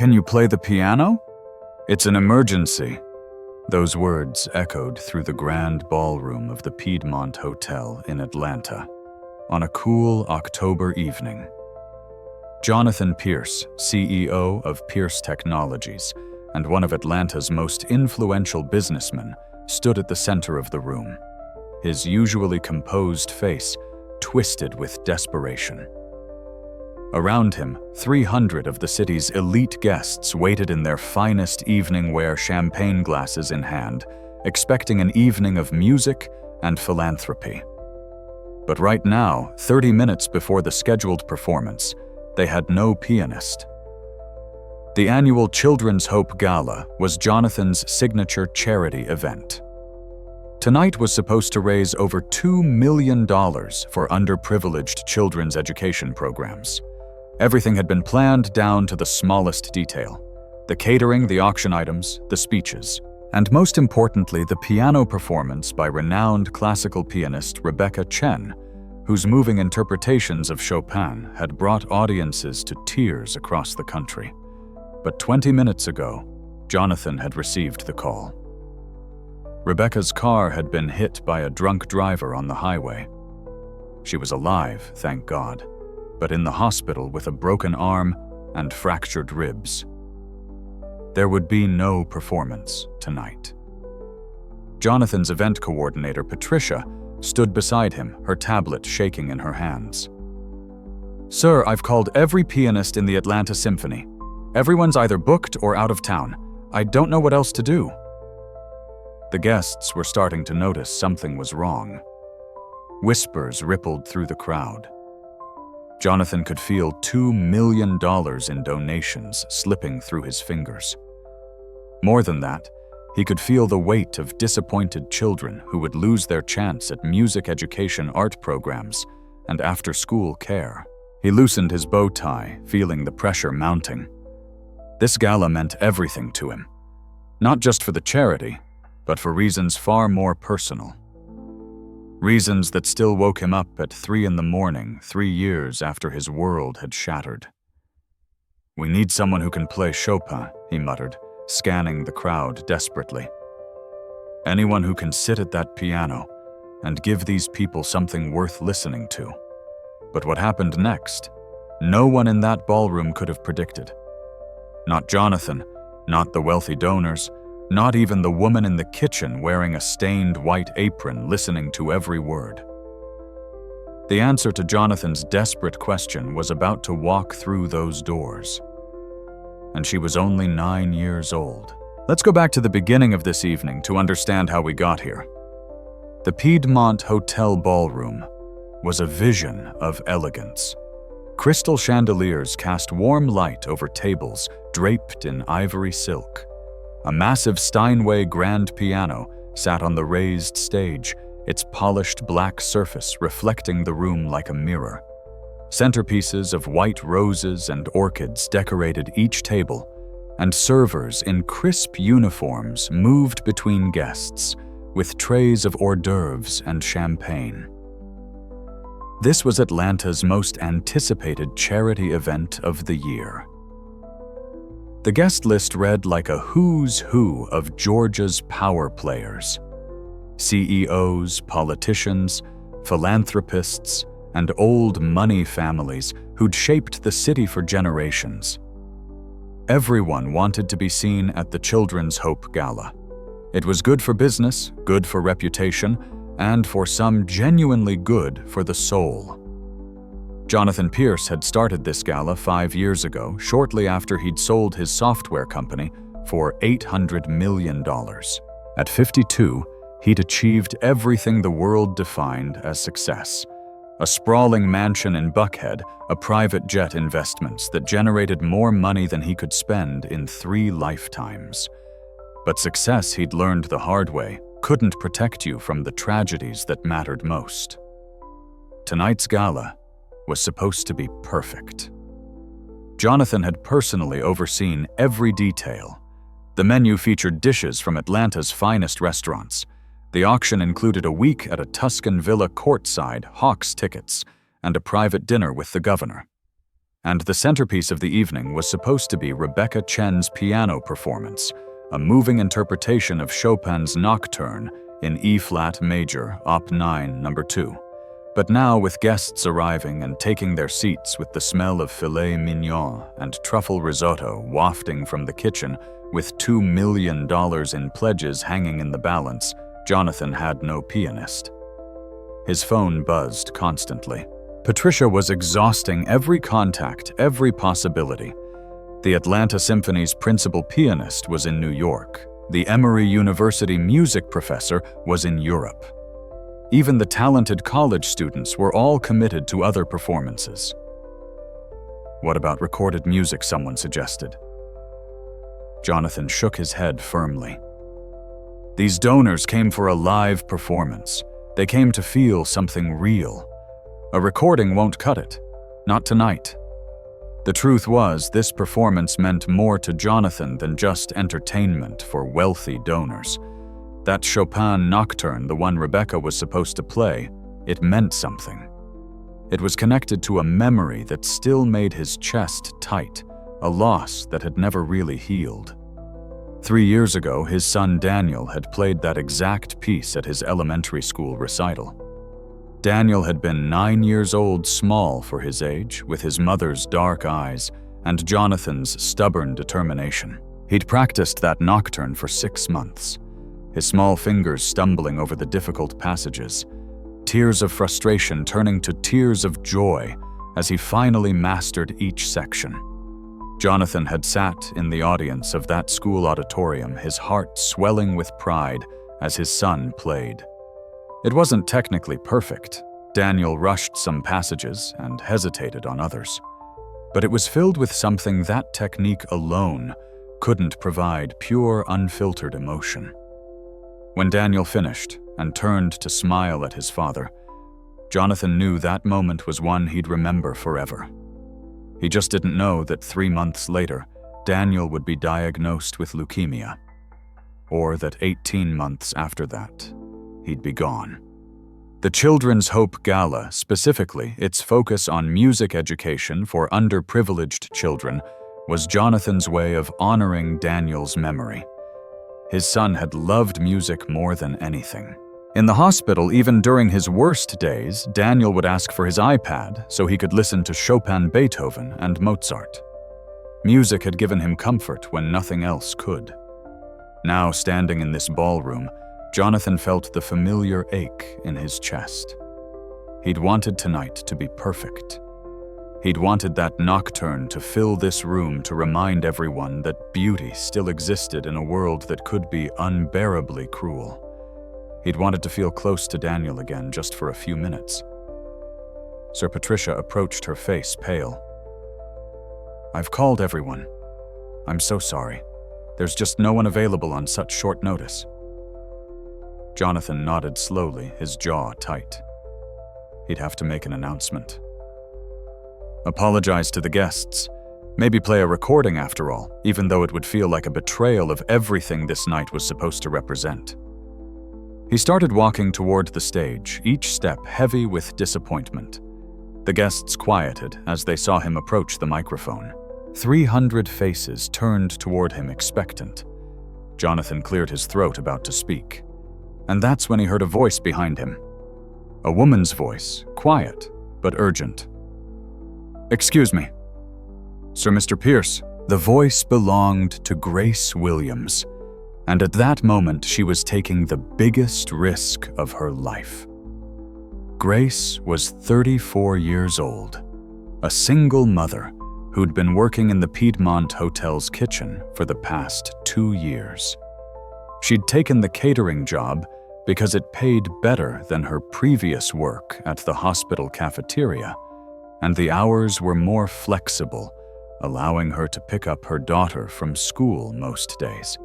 "Can you play the piano? It's an emergency." Those words echoed through the grand ballroom of the Piedmont Hotel in Atlanta on a cool October evening. Jonathan Pierce, CEO of Pierce Technologies and one of Atlanta's most influential businessmen, stood at the center of the room, his usually composed face twisted with desperation. Around him, 300 of the city's elite guests waited in their finest evening wear, champagne glasses in hand, expecting an evening of music and philanthropy. But right now, 30 minutes before the scheduled performance, they had no pianist. The annual Children's Hope Gala was Jonathan's signature charity event. Tonight was supposed to raise over $2 million for underprivileged children's education programs. Everything had been planned down to the smallest detail: the catering, the auction items, the speeches, and most importantly, the piano performance by renowned classical pianist Rebecca Chen, whose moving interpretations of Chopin had brought audiences to tears across the country. But 20 minutes ago, Jonathan had received the call. Rebecca's car had been hit by a drunk driver on the highway. She was alive, thank God, but in the hospital with a broken arm and fractured ribs. There would be no performance tonight. Jonathan's event coordinator, Patricia, stood beside him, her tablet shaking in her hands. "Sir, I've called every pianist in the Atlanta Symphony. Everyone's either booked or out of town. I don't know what else to do." The guests were starting to notice something was wrong. Whispers rippled through the crowd. Jonathan could feel $2 million in donations slipping through his fingers. More than that, he could feel the weight of disappointed children who would lose their chance at music education art programs and after-school care. He loosened his bow tie, feeling the pressure mounting. This gala meant everything to him, not just for the charity, but for reasons far more personal. Reasons that still woke him up at 3 a.m, 3 years after his world had shattered. "We need someone who can play Chopin," he muttered, scanning the crowd desperately. "Anyone who can sit at that piano and give these people something worth listening to." But what happened next, no one in that ballroom could have predicted. Not Jonathan, not the wealthy donors, not even the woman in the kitchen wearing a stained white apron listening to every word. The answer to Jonathan's desperate question was about to walk through those doors. And she was only 9 years old. Let's go back to the beginning of this evening to understand how we got here. The Piedmont Hotel ballroom was a vision of elegance. Crystal chandeliers cast warm light over tables draped in ivory silk. A massive Steinway grand piano sat on the raised stage, its polished black surface reflecting the room like a mirror. Centerpieces of white roses and orchids decorated each table, and servers in crisp uniforms moved between guests with trays of hors d'oeuvres and champagne. This was Atlanta's most anticipated charity event of the year. The guest list read like a who's who of Georgia's power players: CEOs, politicians, philanthropists, and old money families who'd shaped the city for generations. Everyone wanted to be seen at the Children's Hope Gala. It was good for business, good for reputation, and for some genuinely good for the soul. Jonathan Pierce had started this gala 5 years ago, shortly after he'd sold his software company for $800 million. At 52, he'd achieved everything the world defined as success. A sprawling mansion in Buckhead, a private jet investments that generated more money than he could spend in 3 lifetimes. But success, he'd learned the hard way, couldn't protect you from the tragedies that mattered most. Tonight's gala was supposed to be perfect. Jonathan had personally overseen every detail. The menu featured dishes from Atlanta's finest restaurants. The auction included a week at a Tuscan villa courtside, Hawks tickets, and a private dinner with the governor. And the centerpiece of the evening was supposed to be Rebecca Chen's piano performance, a moving interpretation of Chopin's Nocturne in E-flat major, Op. 9, No. 2. But now, with guests arriving and taking their seats with the smell of filet mignon and truffle risotto wafting from the kitchen, with $2 million in pledges hanging in the balance, Jonathan had no pianist. His phone buzzed constantly. Patricia was exhausting every contact, every possibility. The Atlanta Symphony's principal pianist was in New York. The Emory University music professor was in Europe. Even the talented college students were all committed to other performances. What about recorded music, someone suggested. Jonathan shook his head firmly. These donors came for a live performance. They came to feel something real. A recording won't cut it. Not tonight. The truth was, this performance meant more to Jonathan than just entertainment for wealthy donors. That Chopin Nocturne, the one Rebecca was supposed to play, it meant something. It was connected to a memory that still made his chest tight, a loss that had never really healed. 3 years ago, his son Daniel had played that exact piece at his elementary school recital. Daniel had been 9 years old, small for his age, with his mother's dark eyes and Jonathan's stubborn determination. He'd practiced that nocturne for 6 months, his small fingers stumbling over the difficult passages, tears of frustration turning to tears of joy as he finally mastered each section. Jonathan had sat in the audience of that school auditorium, his heart swelling with pride as his son played. It wasn't technically perfect. Daniel rushed some passages and hesitated on others. But it was filled with something that technique alone couldn't provide: pure, unfiltered emotion. When Daniel finished and turned to smile at his father, Jonathan knew that moment was one he'd remember forever. He just didn't know that 3 months later, Daniel would be diagnosed with leukemia, or that 18 months after that, he'd be gone. The Children's Hope Gala, specifically its focus on music education for underprivileged children, was Jonathan's way of honoring Daniel's memory. His son had loved music more than anything. In the hospital, even during his worst days, Daniel would ask for his iPad so he could listen to Chopin, Beethoven, and Mozart. Music had given him comfort when nothing else could. Now, standing in this ballroom, Jonathan felt the familiar ache in his chest. He'd wanted tonight to be perfect. He'd wanted that nocturne to fill this room, to remind everyone that beauty still existed in a world that could be unbearably cruel. He'd wanted to feel close to Daniel again, just for a few minutes. Sir Patricia approached, her face pale. "I've called everyone. I'm so sorry. There's just no one available on such short notice." Jonathan nodded slowly, his jaw tight. He'd have to make an announcement. Apologize to the guests. Maybe play a recording after all, even though it would feel like a betrayal of everything this night was supposed to represent. He started walking toward the stage, each step heavy with disappointment. The guests quieted as they saw him approach the microphone. 300 faces turned toward him expectant. Jonathan cleared his throat, about to speak. And that's when he heard a voice behind him. A woman's voice, quiet but urgent. "Excuse me. Sir Mr. Pierce." The voice belonged to Grace Williams, and at that moment she was taking the biggest risk of her life. Grace was 34 years old, a single mother who'd been working in the Piedmont Hotel's kitchen for the past 2 years. She'd taken the catering job because it paid better than her previous work at the hospital cafeteria, and the hours were more flexible, allowing her to pick up her daughter from school most days.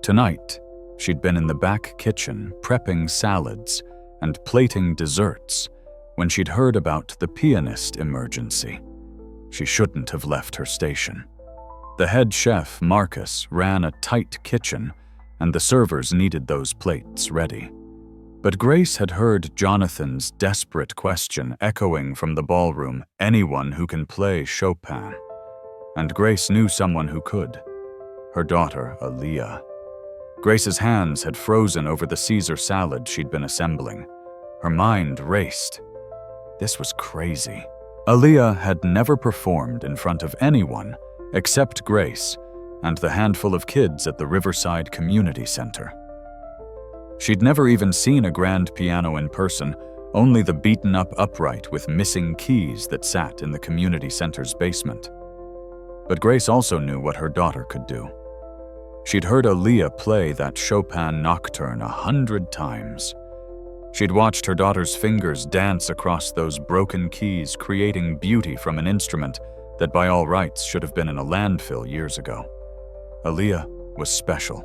Tonight, she'd been in the back kitchen prepping salads and plating desserts when she'd heard about the Pianist emergency. She shouldn't have left her station. The head chef, Marcus, ran a tight kitchen, and the servers needed those plates ready. But Grace had heard Jonathan's desperate question echoing from the ballroom, anyone who can play Chopin. And Grace knew someone who could. Her daughter, Aaliyah. Grace's hands had frozen over the Caesar salad she'd been assembling. Her mind raced. This was crazy. Aaliyah had never performed in front of anyone except Grace and the handful of kids at the Riverside Community Center. She'd never even seen a grand piano in person, only the beaten-up upright with missing keys that sat in the community center's basement. But Grace also knew what her daughter could do. She'd heard Aaliyah play that Chopin nocturne 100 times. She'd watched her daughter's fingers dance across those broken keys, creating beauty from an instrument that by all rights should have been in a landfill years ago. Aaliyah was special.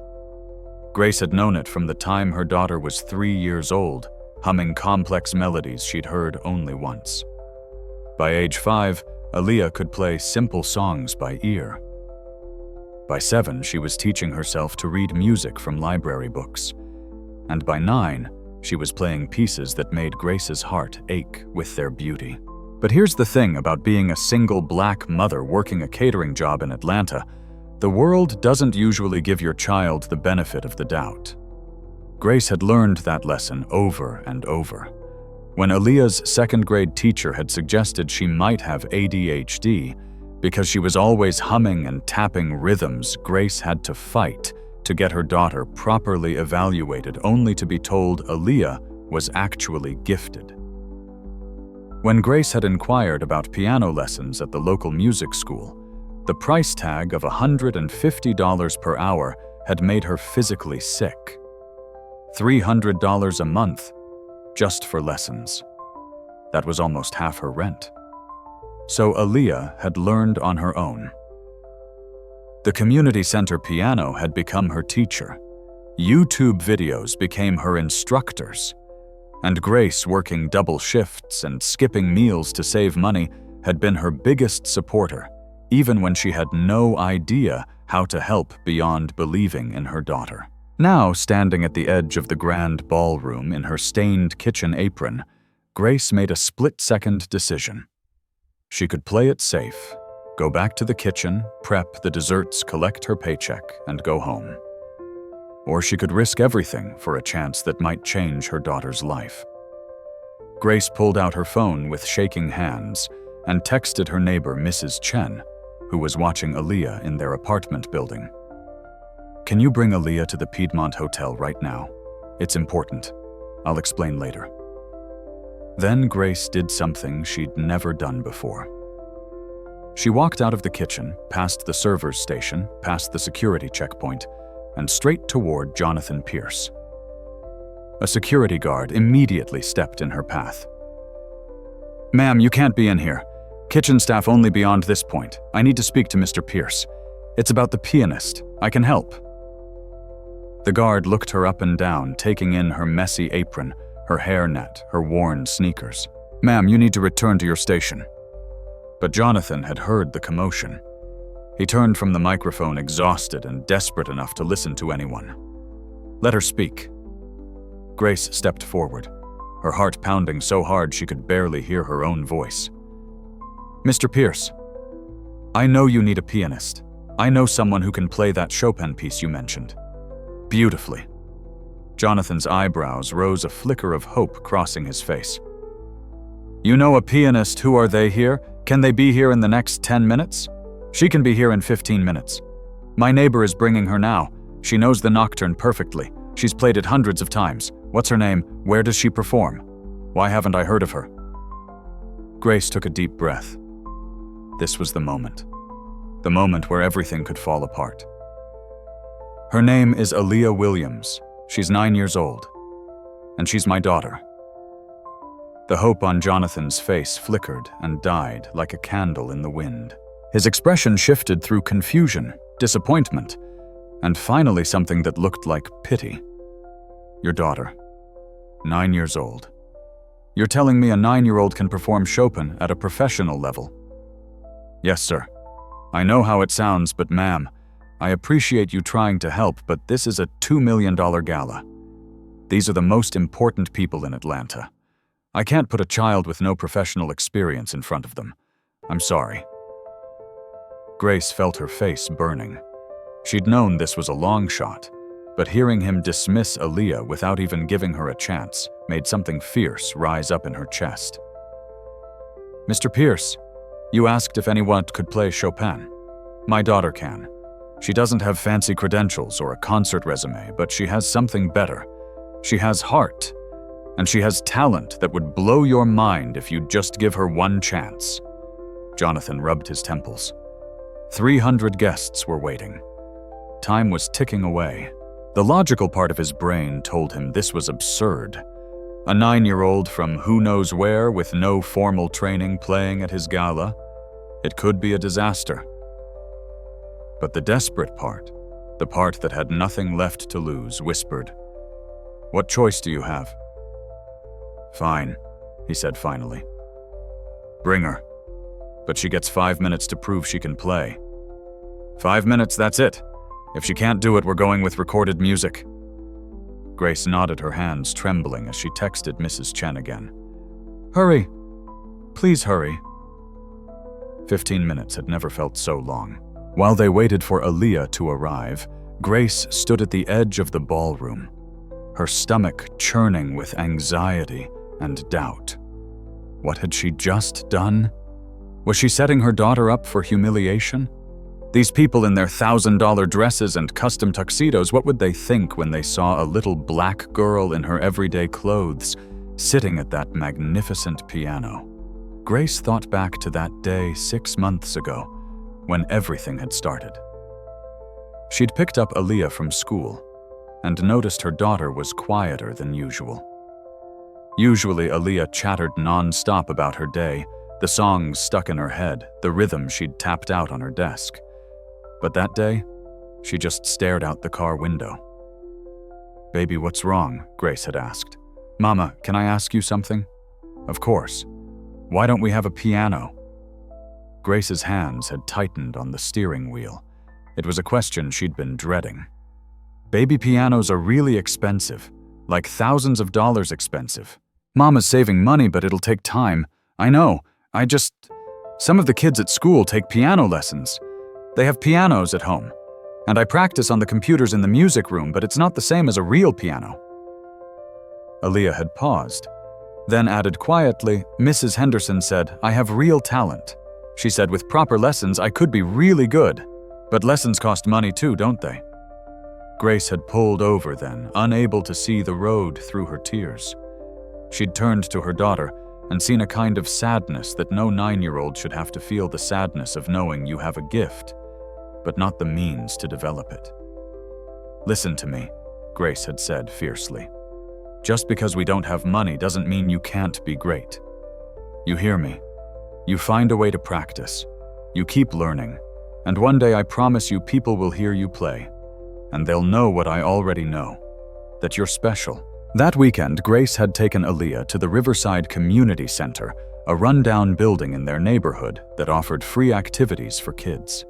Grace had known it from the time her daughter was 3 years old, humming complex melodies she'd heard only once. By age 5, Aaliyah could play simple songs by ear. By 7, she was teaching herself to read music from library books. And by 9, she was playing pieces that made Grace's heart ache with their beauty. But here's the thing about being a single black mother working a catering job in Atlanta. The world doesn't usually give your child the benefit of the doubt. Grace had learned that lesson over and over. When Aaliyah's second-grade teacher had suggested she might have ADHD because she was always humming and tapping rhythms, Grace had to fight to get her daughter properly evaluated, only to be told Aaliyah was actually gifted. When Grace had inquired about piano lessons at the local music school, the price tag of $150 per hour had made her physically sick. $300 a month just for lessons. That was almost half her rent. So Aaliyah had learned on her own. The community center piano had become her teacher. YouTube videos became her instructors. And Grace, working double shifts and skipping meals to save money, had been her biggest supporter, even when she had no idea how to help beyond believing in her daughter. Now, standing at the edge of the grand ballroom in her stained kitchen apron, Grace made a split-second decision. She could play it safe, go back to the kitchen, prep the desserts, collect her paycheck, and go home. Or she could risk everything for a chance that might change her daughter's life. Grace pulled out her phone with shaking hands and texted her neighbor, Mrs. Chen, who was watching Aaliyah in their apartment building. "Can you bring Aaliyah to the Piedmont Hotel right now? It's important. I'll explain later." Then Grace did something she'd never done before. She walked out of the kitchen, past the server's station, past the security checkpoint, and straight toward Jonathan Pierce. A security guard immediately stepped in her path. "Ma'am, you can't be in here. Kitchen staff only beyond this point. I need to speak to Mr. Pierce. It's about the pianist. I can help." The guard looked her up and down, taking in her messy apron, her hairnet, her worn sneakers. "Ma'am, you need to return to your station." But Jonathan had heard the commotion. He turned from the microphone, exhausted and desperate enough to listen to anyone. "Let her speak." Grace stepped forward, her heart pounding so hard she could barely hear her own voice. "Mr. Pierce, I know you need a pianist. I know someone who can play that Chopin piece you mentioned. Beautifully." Jonathan's eyebrows rose, a flicker of hope crossing his face. "You know a pianist? Who are they here? Can they be here in the next 10 minutes? She can be here in 15 minutes. My neighbor is bringing her now. She knows the nocturne perfectly. She's played it hundreds of times. What's her name? Where does she perform? Why haven't I heard of her?" Grace took a deep breath. This was the moment where everything could fall apart. "Her name is Aaliyah Williams. She's 9 years old. And she's my daughter." The hope on Jonathan's face flickered and died like a candle in the wind. His expression shifted through confusion, disappointment, and finally something that looked like pity. "Your daughter, 9 years old. You're telling me a 9-year-old can perform Chopin at a professional level?" "Yes, sir. I know how it sounds, but ma'am, I appreciate you trying to help, but this is a $2 million gala. These are the most important people in Atlanta. I can't put a child with no professional experience in front of them. I'm sorry." Grace felt her face burning. She'd known this was a long shot, but hearing him dismiss Aaliyah without even giving her a chance made something fierce rise up in her chest. "Mr. Pierce, you asked if anyone could play Chopin. My daughter can. She doesn't have fancy credentials or a concert resume, but she has something better. She has heart, and she has talent that would blow your mind if you'd just give her one chance." Jonathan rubbed his temples. 300 guests were waiting. Time was ticking away. The logical part of his brain told him this was absurd. A 9-year-old from who knows where with no formal training playing at his gala? It could be a disaster. But the desperate part, the part that had nothing left to lose, whispered, "What choice do you have?" "Fine," he said finally. "Bring her. But she gets 5 minutes to prove she can play." "5 minutes, that's it. If she can't do it, we're going with recorded music." Grace nodded, her hands trembling as she texted Mrs. Chen again. "Hurry. Please hurry." 15 minutes had never felt so long. While they waited for Aaliyah to arrive, Grace stood at the edge of the ballroom, her stomach churning with anxiety and doubt. What had she just done? Was she setting her daughter up for humiliation? These people in their $1,000 dresses and custom tuxedos, what would they think when they saw a little black girl in her everyday clothes sitting at that magnificent piano? Grace thought back to that day 6 months ago, when everything had started. She'd picked up Aaliyah from school and noticed her daughter was quieter than usual. Usually, Aaliyah chattered non-stop about her day, the songs stuck in her head, the rhythm she'd tapped out on her desk. But that day, she just stared out the car window. "Baby, what's wrong?" Grace had asked. "Mama, can I ask you something?" "Of course. Why don't we have a piano?" Grace's hands had tightened on the steering wheel. It was a question she'd been dreading. Baby pianos are really expensive, like thousands of dollars expensive. Mama's saving money, but it'll take time. I know, some of the kids at school take piano lessons. They have pianos at home, and I practice on the computers in the music room, but it's not the same as a real piano. Aaliyah had paused, then added quietly, "Mrs. Henderson said, I have real talent. She said with proper lessons I could be really good, but lessons cost money too, don't they?" Grace had pulled over then, unable to see the road through her tears. She'd turned to her daughter and seen a kind of sadness that no 9-year-old should have to feel, the sadness of knowing you have a gift, but not the means to develop it. "Listen to me," Grace had said fiercely. "Just because we don't have money doesn't mean you can't be great. You hear me? You find a way to practice. You keep learning. And one day I promise you people will hear you play. And they'll know what I already know. That you're special." That weekend, Grace had taken Aaliyah to the Riverside Community Center, a rundown building in their neighborhood that offered free activities for kids.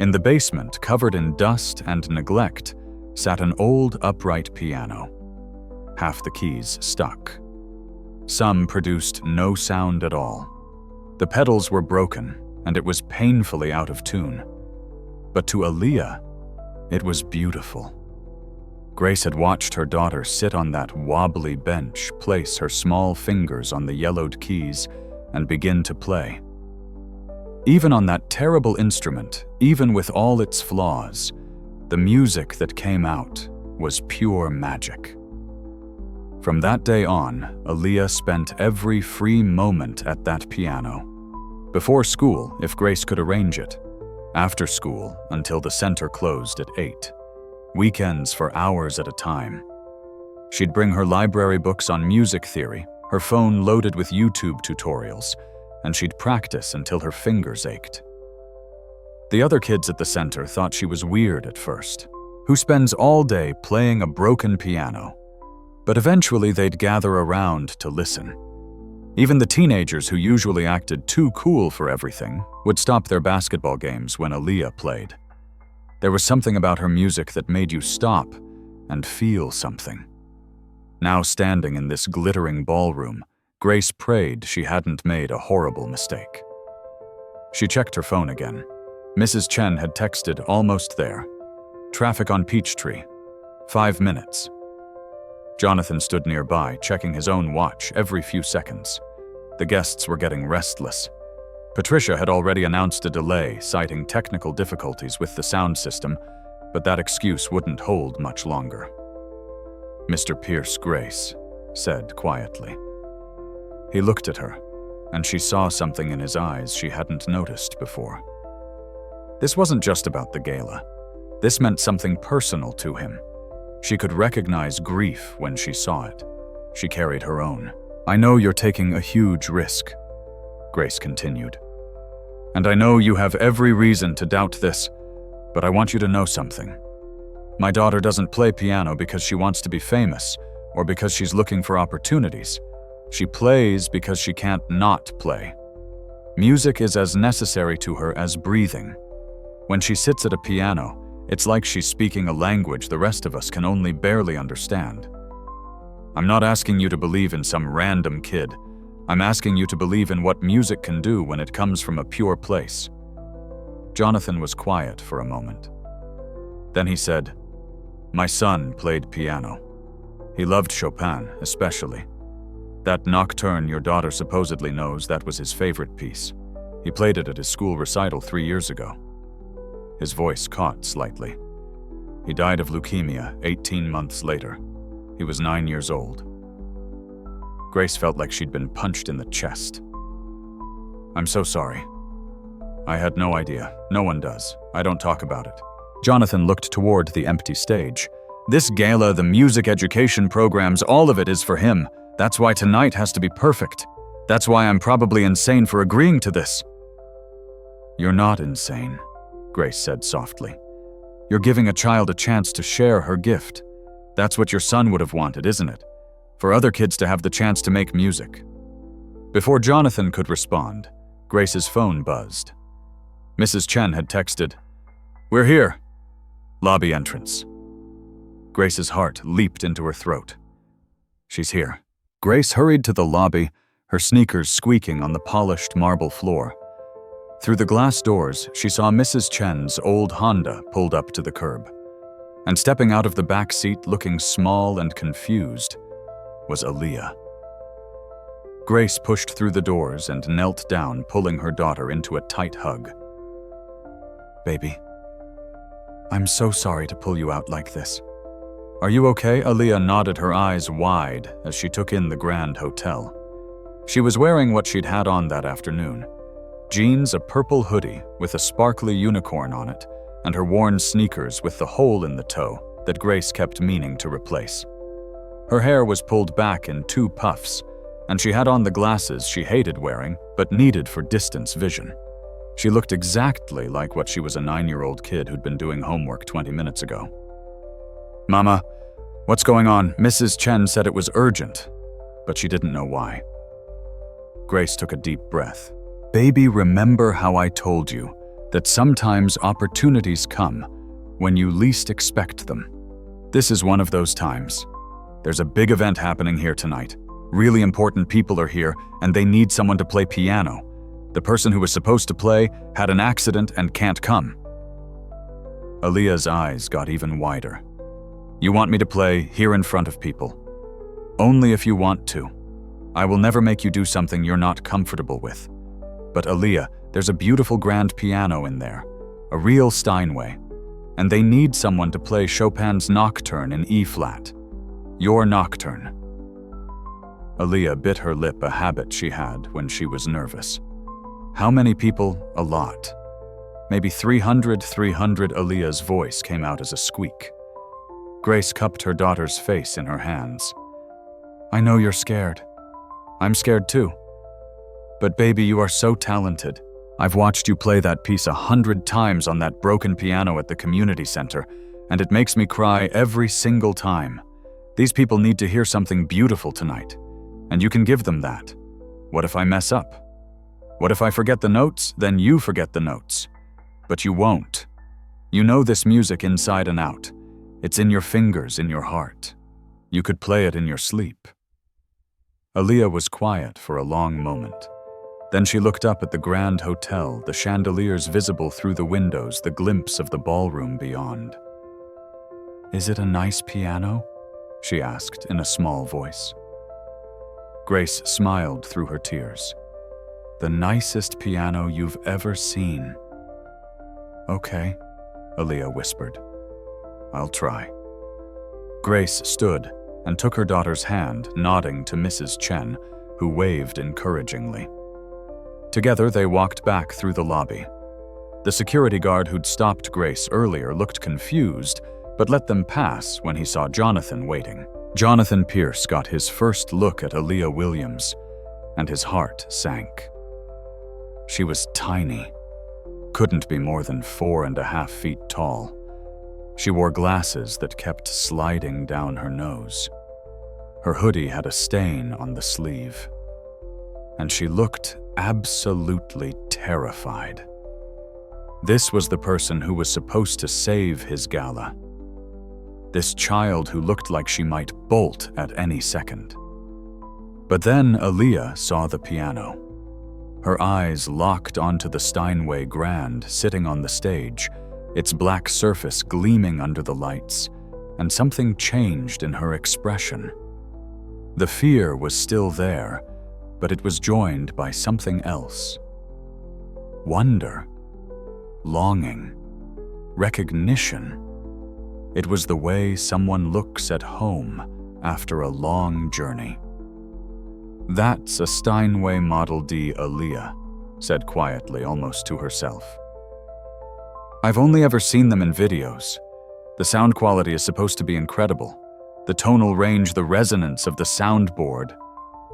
In the basement, covered in dust and neglect, sat an old upright piano. Half the keys stuck. Some produced no sound at all. The pedals were broken, and it was painfully out of tune. But to Aaliyah, it was beautiful. Grace had watched her daughter sit on that wobbly bench, place her small fingers on the yellowed keys, and begin to play. Even on that terrible instrument, even with all its flaws, the music that came out was pure magic. From that day on, Aaliyah spent every free moment at that piano. Before school, if Grace could arrange it. After school, until the center closed at 8. Weekends for hours at a time. She'd bring her library books on music theory, her phone loaded with YouTube tutorials, and she'd practice until her fingers ached. The other kids at the center thought she was weird at first. Who spends all day playing a broken piano? But eventually they'd gather around to listen. Even the teenagers who usually acted too cool for everything would stop their basketball games when Aaliyah played. There was something about her music that made you stop and feel something. Now standing in this glittering ballroom, Grace prayed she hadn't made a horrible mistake. She checked her phone again. Mrs. Chen had texted, "Almost there. Traffic on Peachtree. 5 minutes." Jonathan stood nearby, checking his own watch every few seconds. The guests were getting restless. Patricia had already announced a delay, citing technical difficulties with the sound system, but that excuse wouldn't hold much longer. "Mr. Pierce, Grace," said quietly. He looked at her, and she saw something in his eyes she hadn't noticed before. This wasn't just about the gala. This meant something personal to him. She could recognize grief when she saw it. She carried her own. "I know you're taking a huge risk," Grace continued. "And I know you have every reason to doubt this, but I want you to know something. My daughter doesn't play piano because she wants to be famous or because she's looking for opportunities. She plays because she can't not play. Music is as necessary to her as breathing. When she sits at a piano, it's like she's speaking a language the rest of us can only barely understand. I'm not asking you to believe in some random kid. I'm asking you to believe in what music can do when it comes from a pure place." Jonathan was quiet for a moment. Then he said, "My son played piano. He loved Chopin, especially. That nocturne your daughter supposedly knows, that was his favorite piece. He played it at his school recital 3 years ago." His voice caught slightly. He died of leukemia 18 months later. He was 9 years old. Grace felt like she'd been punched in the chest. "I'm so sorry. I had no idea. No one does. I don't talk about it." Jonathan looked toward the empty stage. "This gala, the music education programs, all of it is for him. That's why tonight has to be perfect. That's why I'm probably insane for agreeing to this." "You're not insane," Grace said softly. "You're giving a child a chance to share her gift. That's what your son would have wanted, isn't it? For other kids to have the chance to make music." Before Jonathan could respond, Grace's phone buzzed. Mrs. Chen had texted, "We're here. Lobby entrance." Grace's heart leaped into her throat. She's here. Grace hurried to the lobby, her sneakers squeaking on the polished marble floor. Through the glass doors, she saw Mrs. Chen's old Honda pulled up to the curb. And stepping out of the back seat, looking small and confused, was Aaliyah. Grace pushed through the doors and knelt down, pulling her daughter into a tight hug. "Baby, I'm so sorry to pull you out like this. Are you okay?" Aaliyah nodded, her eyes wide as she took in the Grand Hotel. She was wearing what she'd had on that afternoon. Jeans, a purple hoodie with a sparkly unicorn on it, and her worn sneakers with the hole in the toe that Grace kept meaning to replace. Her hair was pulled back in 2 puffs, and she had on the glasses she hated wearing but needed for distance vision. She looked exactly like what she was, a 9-year-old kid who'd been doing homework 20 minutes ago. "Mama, what's going on?" Mrs. Chen said it was urgent, but she didn't know why. Grace took a deep breath. "Baby, remember how I told you that sometimes opportunities come when you least expect them. This is one of those times. There's a big event happening here tonight. Really important people are here, and they need someone to play piano. The person who was supposed to play had an accident and can't come." Aaliyah's eyes got even wider. "You want me to play here in front of people? Only if you want to. I will never make you do something you're not comfortable with. But Aaliyah, there's a beautiful grand piano in there, a real Steinway, and they need someone to play Chopin's Nocturne in E-flat. Your Nocturne." Aaliyah bit her lip, a habit she had when she was nervous. "How many people?" "A lot. Maybe 300. Aaliyah's voice came out as a squeak. Grace cupped her daughter's face in her hands. "I know you're scared. I'm scared too. But baby, you are so talented. I've watched you play that piece 100 times on that broken piano at the community center, and it makes me cry every single time. These people need to hear something beautiful tonight, and you can give them that. What if I mess up? What if I forget the notes? Then you forget the notes. But you won't. You know this music inside and out. It's in your fingers, in your heart. You could play it in your sleep." Aaliyah was quiet for a long moment. Then she looked up at the grand hotel, the chandeliers visible through the windows, the glimpse of the ballroom beyond. "Is it a nice piano?" she asked in a small voice. Grace smiled through her tears. "The nicest piano you've ever seen." "Okay," Aaliyah whispered. "I'll try." Grace stood and took her daughter's hand, nodding to Mrs. Chen, who waved encouragingly. Together, they walked back through the lobby. The security guard who'd stopped Grace earlier looked confused, but let them pass when he saw Jonathan waiting. Jonathan Pierce got his first look at Aaliyah Williams, and his heart sank. She was tiny, couldn't be more than 4.5 feet tall. She wore glasses that kept sliding down her nose. Her hoodie had a stain on the sleeve, and she looked absolutely terrified. This was the person who was supposed to save his Gala. This child who looked like she might bolt at any second. But then Aaliyah saw the piano. Her eyes locked onto the Steinway grand sitting on the stage, its black surface gleaming under the lights, and something changed in her expression. The fear was still there, but it was joined by something else. Wonder, longing, recognition. It was the way someone looks at home after a long journey. "That's a Steinway Model D Aaliyah," said quietly, almost to herself. "I've only ever seen them in videos. The sound quality is supposed to be incredible. The tonal range, the resonance of the soundboard."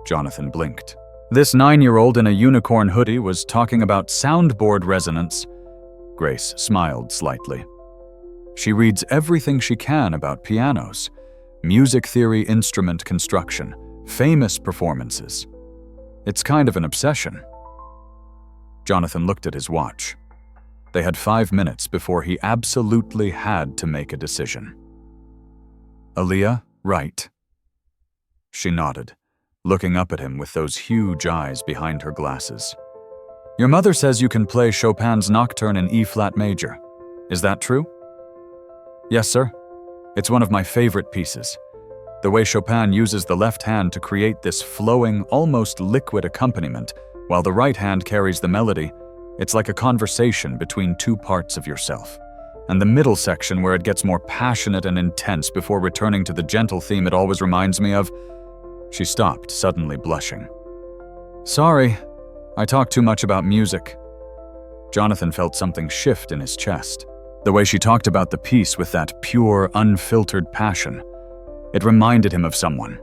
Jonathan blinked. This 9-year-old in a unicorn hoodie was talking about soundboard resonance. Grace smiled slightly. She reads everything she can about pianos, music theory, instrument construction, famous performances. It's kind of an obsession. Jonathan looked at his watch. They had 5 minutes before he absolutely had to make a decision. "Aaliyah, right?" She nodded, looking up at him with those huge eyes behind her glasses. "Your mother says you can play Chopin's Nocturne in E-flat major. Is that true?" "Yes, sir. It's one of my favorite pieces. The way Chopin uses the left hand to create this flowing, almost liquid accompaniment, while the right hand carries the melody, it's like a conversation between two parts of yourself. And the middle section where it gets more passionate and intense before returning to the gentle theme it always reminds me of." She stopped, suddenly blushing. "Sorry, I talk too much about music." Jonathan felt something shift in his chest. The way she talked about the piece with that pure, unfiltered passion. It reminded him of someone.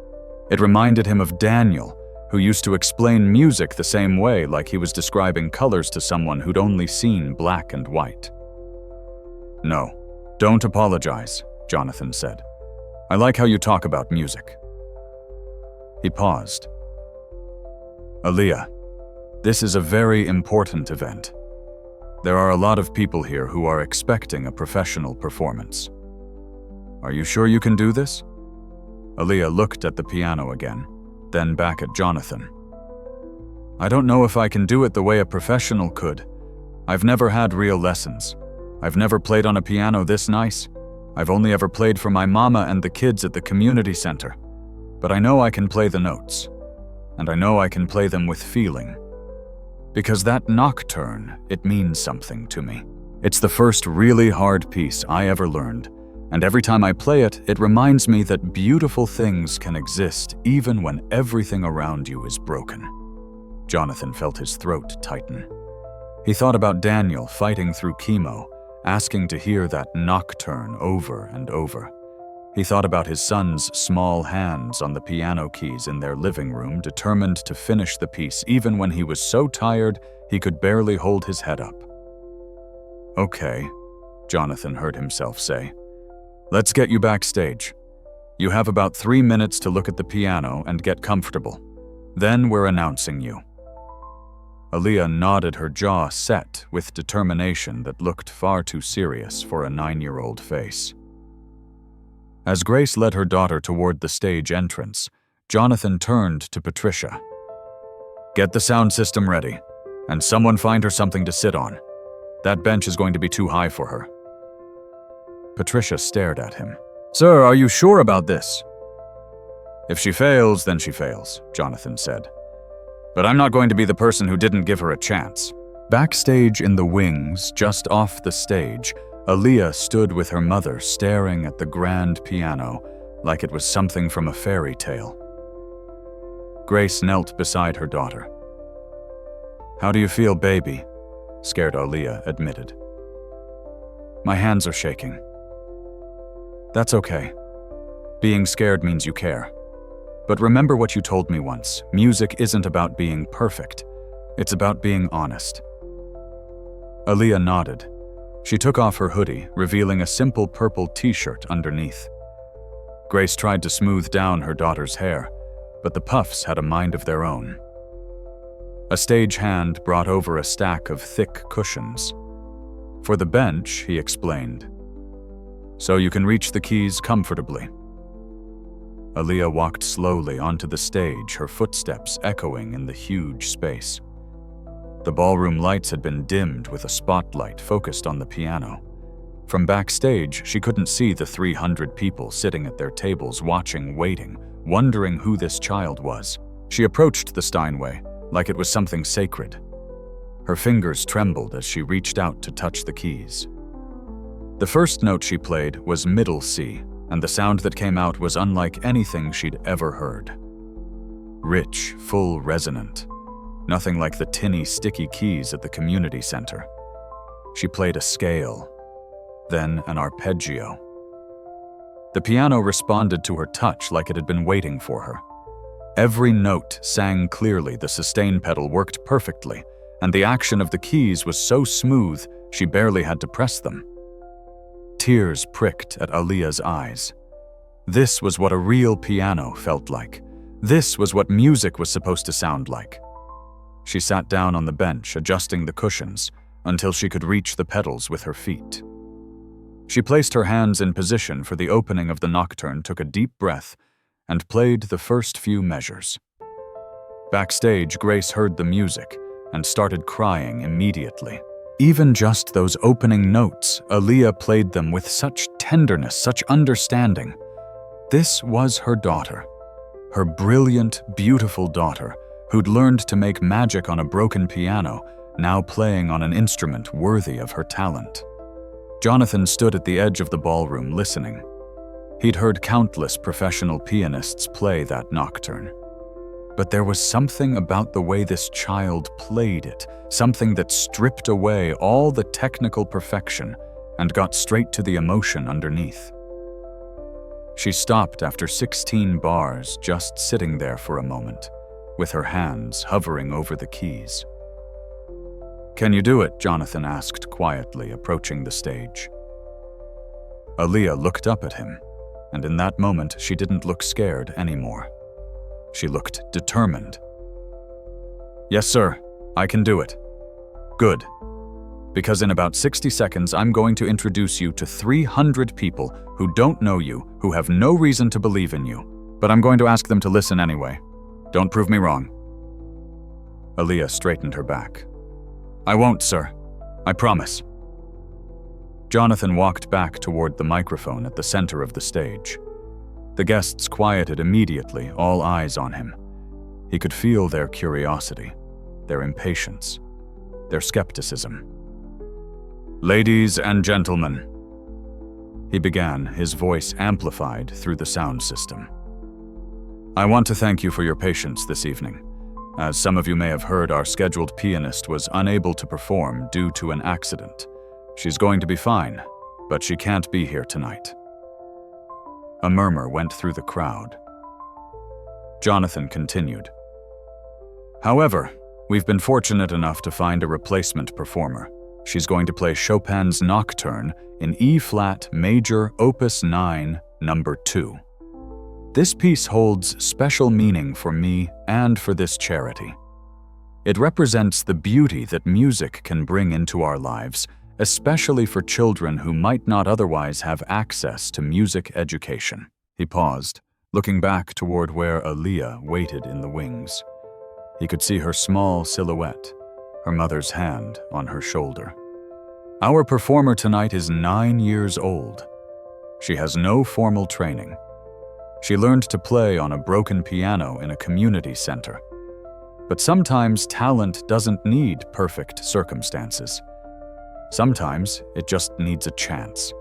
It reminded him of Daniel, who used to explain music the same way, like he was describing colors to someone who'd only seen black and white. "No, don't apologize," Jonathan said. "I like how you talk about music." He paused. "Aaliyah, this is a very important event. There are a lot of people here who are expecting a professional performance. Are you sure you can do this?" Aaliyah looked at the piano again, then back at Jonathan. "I don't know if I can do it the way a professional could. I've never had real lessons. I've never played on a piano this nice. I've only ever played for my mama and the kids at the community center. But I know I can play the notes. And I know I can play them with feeling. Because that nocturne, it means something to me. It's the first really hard piece I ever learned. And every time I play it, it reminds me that beautiful things can exist even when everything around you is broken." Jonathan felt his throat tighten. He thought about Daniel fighting through chemo, asking to hear that nocturne over and over. He thought about his son's small hands on the piano keys in their living room, determined to finish the piece even when he was so tired he could barely hold his head up. "Okay," Jonathan heard himself say. "Let's get you backstage. You have about 3 minutes to look at the piano and get comfortable. Then we're announcing you." Aaliyah nodded, her jaw set with determination that looked far too serious for a 9-year-old face. As Grace led her daughter toward the stage entrance, Jonathan turned to Patricia. "Get the sound system ready, and someone find her something to sit on. That bench is going to be too high for her." Patricia stared at him. "Sir, are you sure about this?" "If she fails, then she fails," Jonathan said. "But I'm not going to be the person who didn't give her a chance." Backstage in the wings, just off the stage, Aaliyah stood with her mother staring at the grand piano like it was something from a fairy tale. Grace knelt beside her daughter. "How do you feel, baby?" scared Aaliyah admitted. "My hands are shaking." "That's okay. Being scared means you care. But remember what you told me once. Music isn't about being perfect. It's about being honest." Aaliyah nodded. She took off her hoodie, revealing a simple purple t-shirt underneath. Grace tried to smooth down her daughter's hair, but the puffs had a mind of their own. A stage hand brought over a stack of thick cushions. "For the bench," he explained, "so you can reach the keys comfortably." Aaliyah walked slowly onto the stage, her footsteps echoing in the huge space. The ballroom lights had been dimmed with a spotlight focused on the piano. From backstage, she couldn't see the 300 people sitting at their tables watching, waiting, wondering who this child was. She approached the Steinway like it was something sacred. Her fingers trembled as she reached out to touch the keys. The first note she played was middle C, and the sound that came out was unlike anything she'd ever heard. Rich, full, resonant. Nothing like the tinny, sticky keys at the community center. She played a scale, then an arpeggio. The piano responded to her touch like it had been waiting for her. Every note sang clearly, the sustain pedal worked perfectly, and the action of the keys was so smooth she barely had to press them. Tears pricked at Aaliyah's eyes. This was what a real piano felt like. This was what music was supposed to sound like. She sat down on the bench, adjusting the cushions, until she could reach the pedals with her feet. She placed her hands in position for the opening of the nocturne, took a deep breath, and played the first few measures. Backstage, Grace heard the music and started crying immediately. Even just those opening notes, Aaliyah played them with such tenderness, such understanding. This was her daughter, her brilliant, beautiful daughter, who'd learned to make magic on a broken piano, now playing on an instrument worthy of her talent. Jonathan stood at the edge of the ballroom listening. He'd heard countless professional pianists play that nocturne. But there was something about the way this child played it, something that stripped away all the technical perfection and got straight to the emotion underneath. She stopped after 16 bars, just sitting there for a moment, with her hands hovering over the keys. "Can you do it?" Jonathan asked quietly, approaching the stage. Aaliyah looked up at him, and in that moment she didn't look scared anymore. She looked determined. "Yes, sir, I can do it." "Good. Because in about 60 seconds I'm going to introduce you to 300 people who don't know you, who have no reason to believe in you. But I'm going to ask them to listen anyway. Don't prove me wrong." Aaliyah straightened her back. "I won't, sir. I promise." Jonathan walked back toward the microphone at the center of the stage. The guests quieted immediately, all eyes on him. He could feel their curiosity, their impatience, their skepticism. "Ladies and gentlemen," he began, his voice amplified through the sound system. "I want to thank you for your patience this evening. As some of you may have heard, our scheduled pianist was unable to perform due to an accident. She's going to be fine, but she can't be here tonight." A murmur went through the crowd. Jonathan continued. "However, we've been fortunate enough to find a replacement performer. She's going to play Chopin's Nocturne in E-flat Major Opus 9, number 2. This piece holds special meaning for me and for this charity. It represents the beauty that music can bring into our lives especially for children who might not otherwise have access to music education. He paused, looking back toward where Aaliyah waited in the wings. He could see her small silhouette, her mother's hand on her shoulder. Our performer tonight is 9 years old. She has no formal training. She learned to play on a broken piano in a community center. But sometimes talent doesn't need perfect circumstances. Sometimes it just needs a chance.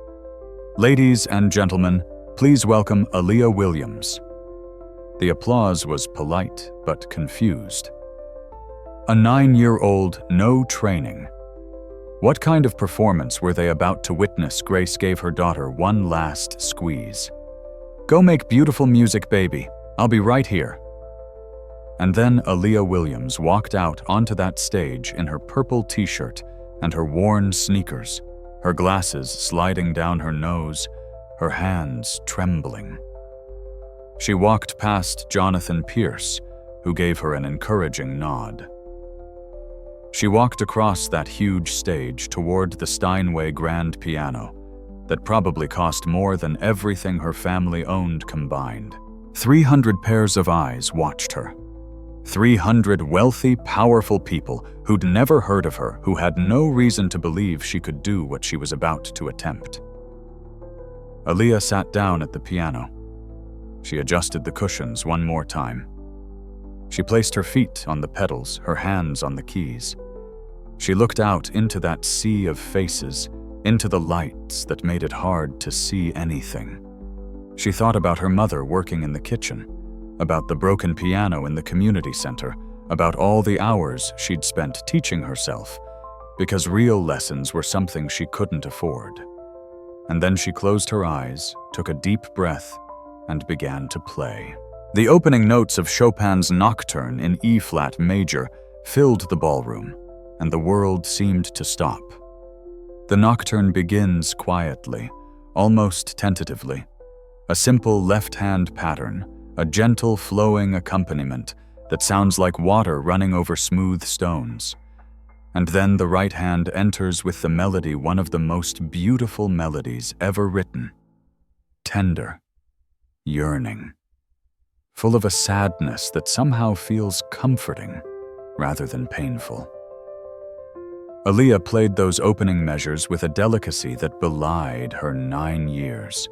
Ladies and gentlemen, please welcome Aaliyah Williams. The applause was polite but confused. A 9-year-old, no training. What kind of performance were they about to witness? Grace gave her daughter one last squeeze. "Go make beautiful music, baby. I'll be right here." And then Aaliyah Williams walked out onto that stage in her purple t-shirt and her worn sneakers, her glasses sliding down her nose, her hands trembling. She walked past Jonathan Pierce, who gave her an encouraging nod. She walked across that huge stage toward the Steinway grand piano that probably cost more than everything her family owned combined. 300 pairs of eyes watched her. 300 wealthy, powerful people who'd never heard of her, who had no reason to believe she could do what she was about to attempt. Aaliyah sat down at the piano. She adjusted the cushions one more time. She placed her feet on the pedals, her hands on the keys. She looked out into that sea of faces, into the lights that made it hard to see anything. She thought about her mother working in the kitchen, about the broken piano in the community center, about all the hours she'd spent teaching herself, because real lessons were something she couldn't afford. And then she closed her eyes, took a deep breath, and began to play. The opening notes of Chopin's Nocturne in E-flat major filled the ballroom, and the world seemed to stop. The Nocturne begins quietly, almost tentatively. A simple left-hand pattern, a gentle flowing accompaniment that sounds like water running over smooth stones. And then the right hand enters with the melody, one of the most beautiful melodies ever written. Tender, yearning, full of a sadness that somehow feels comforting rather than painful. Aaliyah played those opening measures with a delicacy that belied her 9 years.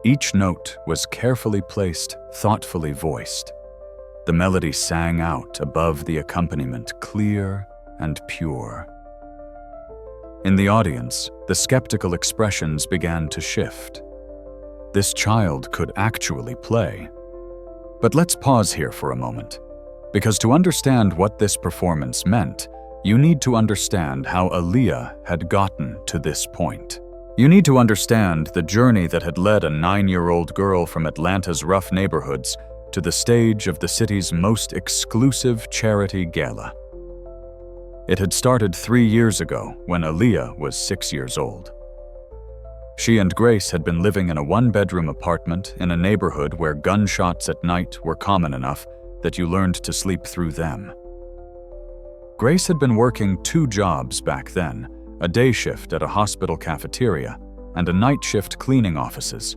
Each note was carefully placed, thoughtfully voiced. The melody sang out above the accompaniment, clear and pure. In the audience, the skeptical expressions began to shift. This child could actually play. But let's pause here for a moment, because to understand what this performance meant, you need to understand how Aaliyah had gotten to this point. You need to understand the journey that had led a 9-year-old girl from Atlanta's rough neighborhoods to the stage of the city's most exclusive charity gala. It had started 3 years ago when Aaliyah was 6 years old. She and Grace had been living in a one-bedroom apartment in a neighborhood where gunshots at night were common enough that you learned to sleep through them. Grace had been working 2 jobs back then, a day shift at a hospital cafeteria and a night shift cleaning offices.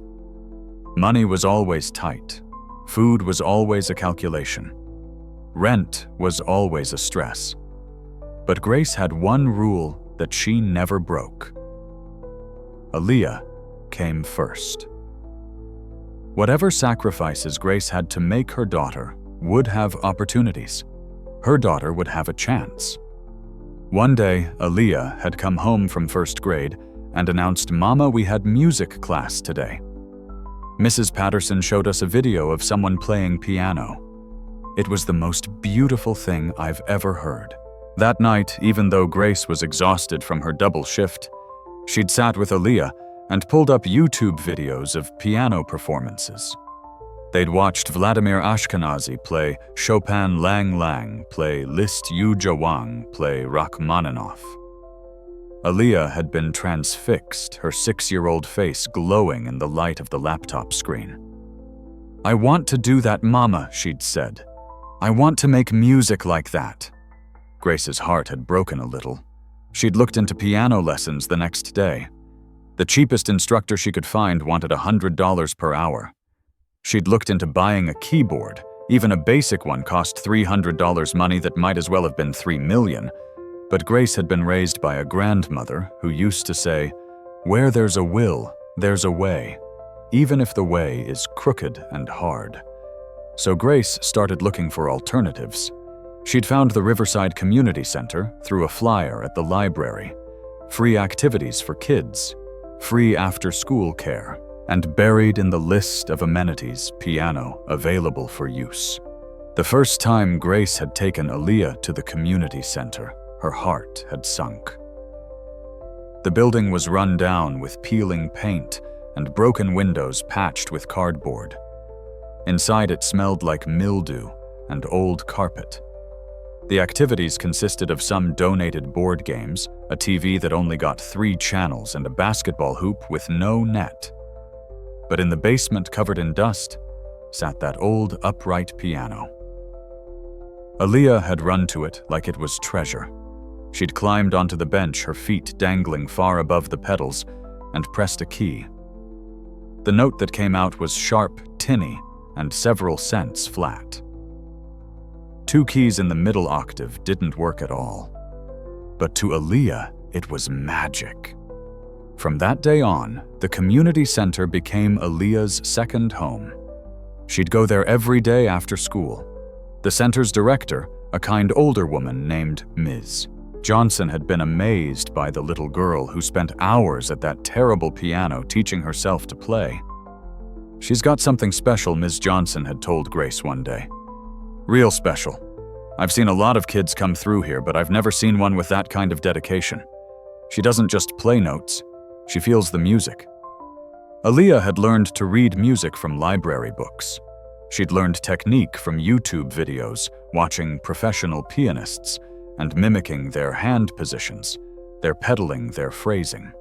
Money was always tight. Food was always a calculation. Rent was always a stress. But Grace had one rule that she never broke. Aaliyah came first. Whatever sacrifices Grace had to make, her daughter would have opportunities. Her daughter would have a chance. One day, Aaliyah had come home from first grade and announced, "Mama, we had music class today." Mrs. Patterson showed us a video of someone playing piano. It was the most beautiful thing I've ever heard. That night, even though Grace was exhausted from her double shift, she'd sat with Aaliyah and pulled up YouTube videos of piano performances. They'd watched Vladimir Ashkenazy play Chopin Lang Lang, play Liszt Yu Jawang, play Rachmaninoff. Aaliyah had been transfixed, her 6-year-old face glowing in the light of the laptop screen. "I want to do that, Mama," she'd said. "I want to make music like that." Grace's heart had broken a little. She'd looked into piano lessons the next day. The cheapest instructor she could find wanted $100 per hour. She'd looked into buying a keyboard. Even a basic one cost $300, money that might as well have been $3 million. But Grace had been raised by a grandmother who used to say, "Where there's a will, there's a way, even if the way is crooked and hard." So Grace started looking for alternatives. She'd found the Riverside Community Center through a flyer at the library. Free activities for kids, free after-school care, and buried in the list of amenities, piano available for use. The first time Grace had taken Aaliyah to the community center, her heart had sunk. The building was run down with peeling paint and broken windows patched with cardboard. Inside it smelled like mildew and old carpet. The activities consisted of some donated board games, a TV that only got 3 channels, and a basketball hoop with no net. But in the basement covered in dust sat that old upright piano. Aaliyah had run to it like it was treasure. She'd climbed onto the bench, her feet dangling far above the pedals, and pressed a key. The note that came out was sharp, tinny, and several cents flat. 2 keys in the middle octave didn't work at all. But to Aaliyah, it was magic. From that day on, the community center became Aaliyah's second home. She'd go there every day after school. The center's director, a kind older woman named Ms. Johnson, had been amazed by the little girl who spent hours at that terrible piano teaching herself to play. "She's got something special," Ms. Johnson had told Grace one day. "Real special. I've seen a lot of kids come through here, but I've never seen one with that kind of dedication. She doesn't just play notes, she feels the music." Aaliyah had learned to read music from library books. She'd learned technique from YouTube videos, watching professional pianists and mimicking their hand positions, their pedaling, their phrasing.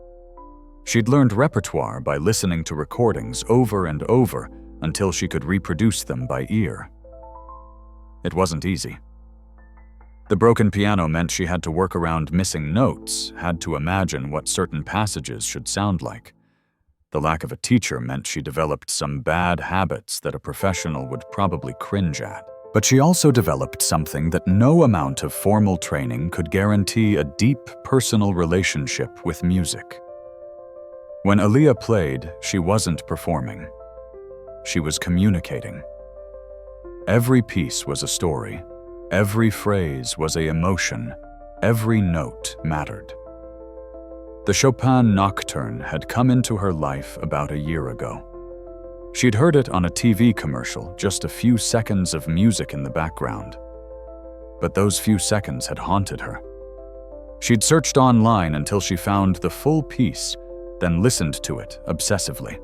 She'd learned repertoire by listening to recordings over and over until she could reproduce them by ear. It wasn't easy. The broken piano meant she had to work around missing notes, had to imagine what certain passages should sound like. The lack of a teacher meant she developed some bad habits that a professional would probably cringe at. But she also developed something that no amount of formal training could guarantee: a deep personal relationship with music. When Aaliyah played, she wasn't performing. She was communicating. Every piece was a story. Every phrase was an emotion. Every note mattered. The Chopin Nocturne had come into her life about a year ago. She'd heard it on a TV commercial, just a few seconds of music in the background. But those few seconds had haunted her. She'd searched online until she found the full piece, then listened to it obsessively.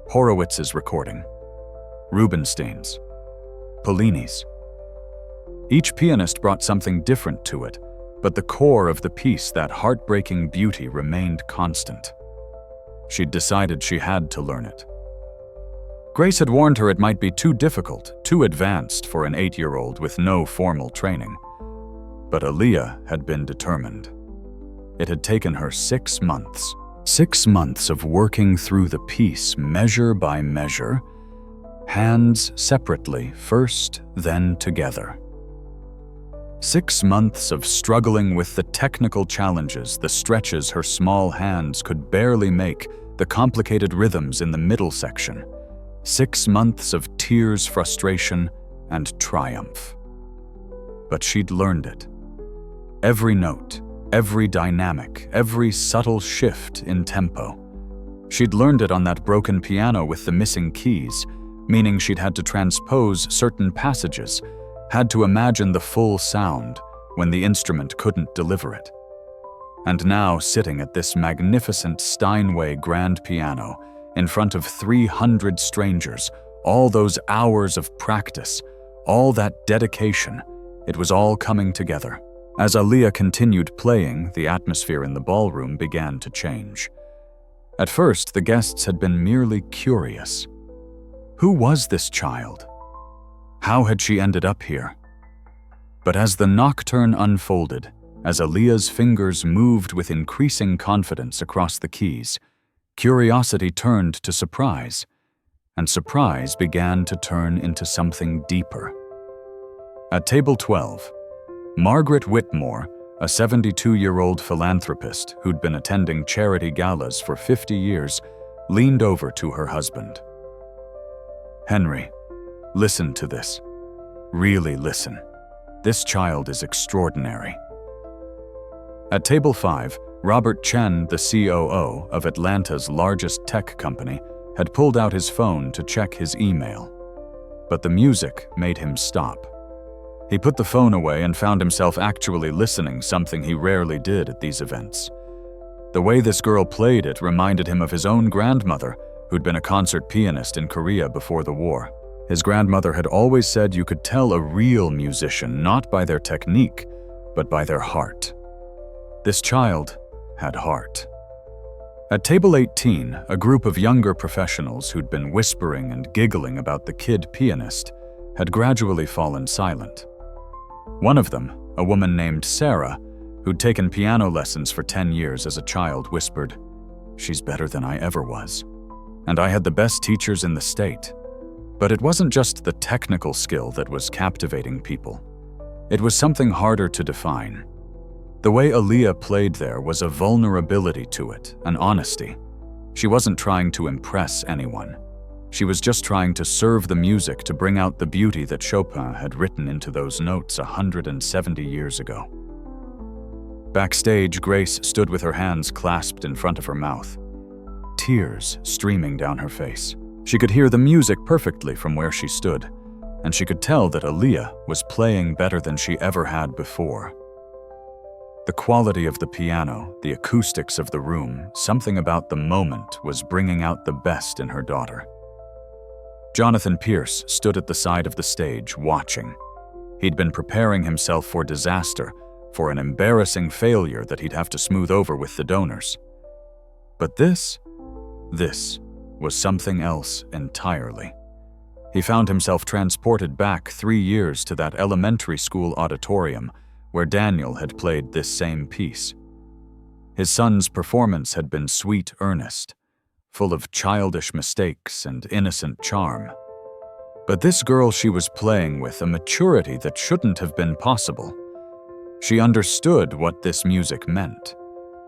Horowitz's recording, Rubinstein's, Paganini's. Each pianist brought something different to it, but the core of the piece, that heartbreaking beauty, remained constant. She'd decided she had to learn it. Grace had warned her it might be too difficult, too advanced for an 8-year-old with no formal training. But Aaliyah had been determined. It had taken her 6 months. 6 months of working through the piece, measure by measure, hands separately first, then together. 6 months of struggling with the technical challenges, the stretches her small hands could barely make, the complicated rhythms in the middle section. 6 months of tears, frustration, and triumph. But she'd learned it. Every note, every dynamic, every subtle shift in tempo. She'd learned it on that broken piano with the missing keys, meaning she'd had to transpose certain passages, had to imagine the full sound when the instrument couldn't deliver it. And now, sitting at this magnificent Steinway grand piano, in front of 300 strangers, all those hours of practice, all that dedication, it was all coming together. As Aaliyah continued playing, the atmosphere in the ballroom began to change. At first, the guests had been merely curious. Who was this child? How had she ended up here? But as the nocturne unfolded, As Aaliyah's fingers moved with increasing confidence across the keys, curiosity turned to surprise, and surprise began to turn into something deeper. At table 12, Margaret Whitmore, a 72-year-old philanthropist who'd been attending charity galas for 50 years, leaned over to her husband. "Henry, listen to this. Really listen. This child is extraordinary." At table 5, Robert Chen, the COO of Atlanta's largest tech company, had pulled out his phone to check his email. But the music made him stop. He put the phone away and found himself actually listening, something he rarely did at these events. The way this girl played it reminded him of his own grandmother, who'd been a concert pianist in Korea before the war. His grandmother had always said you could tell a real musician not by their technique, but by their heart. This child had heart. At table 18, a group of younger professionals who'd been whispering and giggling about the kid pianist had gradually fallen silent. One of them, a woman named Sarah, who'd taken piano lessons for 10 years as a child, whispered, "She's better than I ever was. And I had the best teachers in the state." But it wasn't just the technical skill that was captivating people. It was something harder to define. The way Aaliyah played there was a vulnerability to it, an honesty. She wasn't trying to impress anyone. She was just trying to serve the music to bring out the beauty that Chopin had written into those notes 170 years ago. Backstage, Grace stood with her hands clasped in front of her mouth, tears streaming down her face. She could hear the music perfectly from where she stood, and she could tell that Aaliyah was playing better than she ever had before. The quality of the piano, the acoustics of the room, something about the moment was bringing out the best in her daughter. Jonathan Pierce stood at the side of the stage, watching. He'd been preparing himself for disaster, for an embarrassing failure that he'd have to smooth over with the donors. But this was something else entirely. He found himself transported back 3 years to that elementary school auditorium where Daniel had played this same piece. His son's performance had been sweet earnest, full of childish mistakes and innocent charm. But this girl she was playing with a maturity that shouldn't have been possible. She understood what this music meant,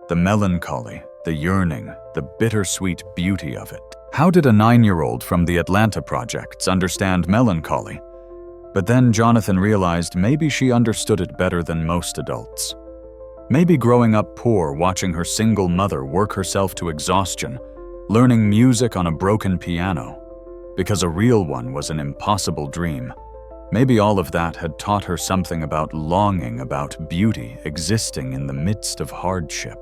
the melancholy, the yearning, the bittersweet beauty of it. How did a 9-year-old from the Atlanta projects understand melancholy? But then Jonathan realized maybe she understood it better than most adults. Maybe growing up poor, watching her single mother work herself to exhaustion, learning music on a broken piano, because a real one was an impossible dream. Maybe all of that had taught her something about longing, about beauty existing in the midst of hardship.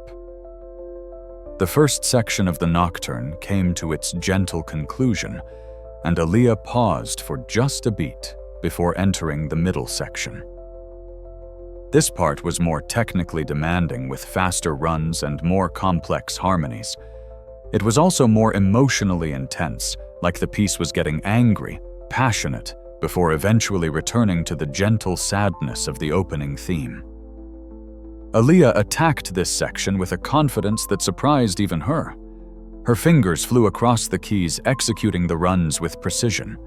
The first section of the nocturne came to its gentle conclusion, and Aaliyah paused for just a beat before entering the middle section. This part was more technically demanding, with faster runs and more complex harmonies. It was also more emotionally intense, like the piece was getting angry, passionate, before eventually returning to the gentle sadness of the opening theme. Aaliyah attacked this section with a confidence that surprised even her. Her fingers flew across the keys, executing the runs with precision.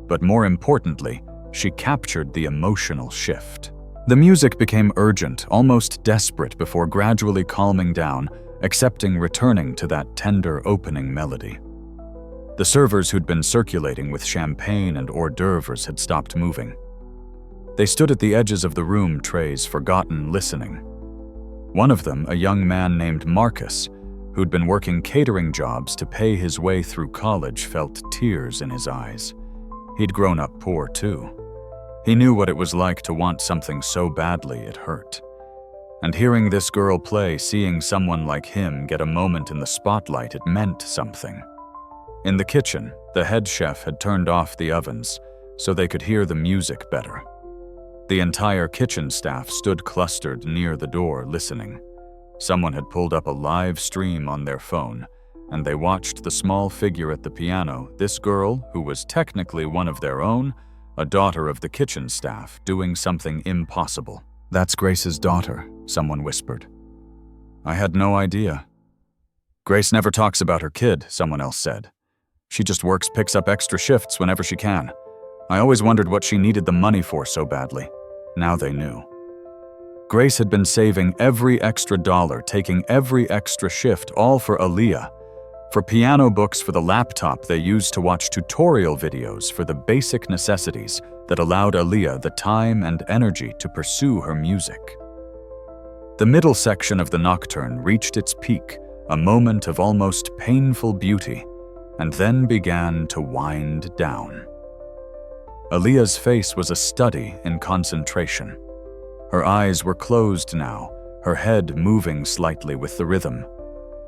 But more importantly, she captured the emotional shift. The music became urgent, almost desperate, before gradually calming down, accepting returning to that tender opening melody. The servers who'd been circulating with champagne and hors d'oeuvres had stopped moving. They stood at the edges of the room, trays forgotten, listening. One of them, a young man named Marcus, who'd been working catering jobs to pay his way through college, felt tears in his eyes. He'd grown up poor, too. He knew what it was like to want something so badly it hurt. And hearing this girl play, seeing someone like him get a moment in the spotlight, it meant something. In the kitchen, the head chef had turned off the ovens so they could hear the music better. The entire kitchen staff stood clustered near the door, listening. Someone had pulled up a live stream on their phone, and they watched the small figure at the piano, this girl, who was technically one of their own, a daughter of the kitchen staff, doing something impossible. "That's Grace's daughter," someone whispered. "I had no idea." "Grace never talks about her kid," someone else said. "She just picks up extra shifts whenever she can. I always wondered what she needed the money for so badly." Now they knew. Grace had been saving every extra dollar, taking every extra shift, all for Aaliyah. For piano books, for the laptop they used to watch tutorial videos for the basic necessities that allowed Aaliyah the time and energy to pursue her music. The middle section of the nocturne reached its peak, a moment of almost painful beauty, and then began to wind down. Aaliyah's face was a study in concentration. Her eyes were closed now, her head moving slightly with the rhythm.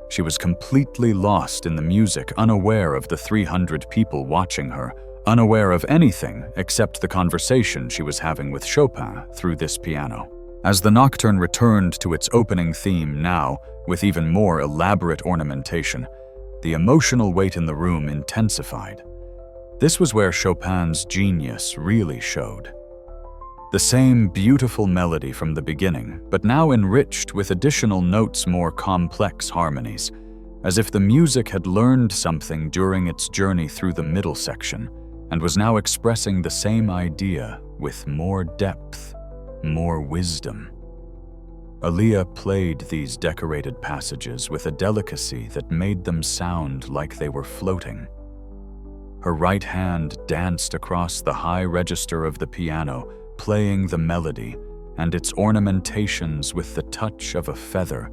She was completely lost in the music, unaware of the 300 people watching her, unaware of anything except the conversation she was having with Chopin through this piano. As the nocturne returned to its opening theme now, with even more elaborate ornamentation, the emotional weight in the room intensified. This was where Chopin's genius really showed. The same beautiful melody from the beginning, but now enriched with additional notes, more complex harmonies, as if the music had learned something during its journey through the middle section, and was now expressing the same idea with more depth, more wisdom. Aaliyah played these decorated passages with a delicacy that made them sound like they were floating. Her right hand danced across the high register of the piano, playing the melody and its ornamentations with the touch of a feather,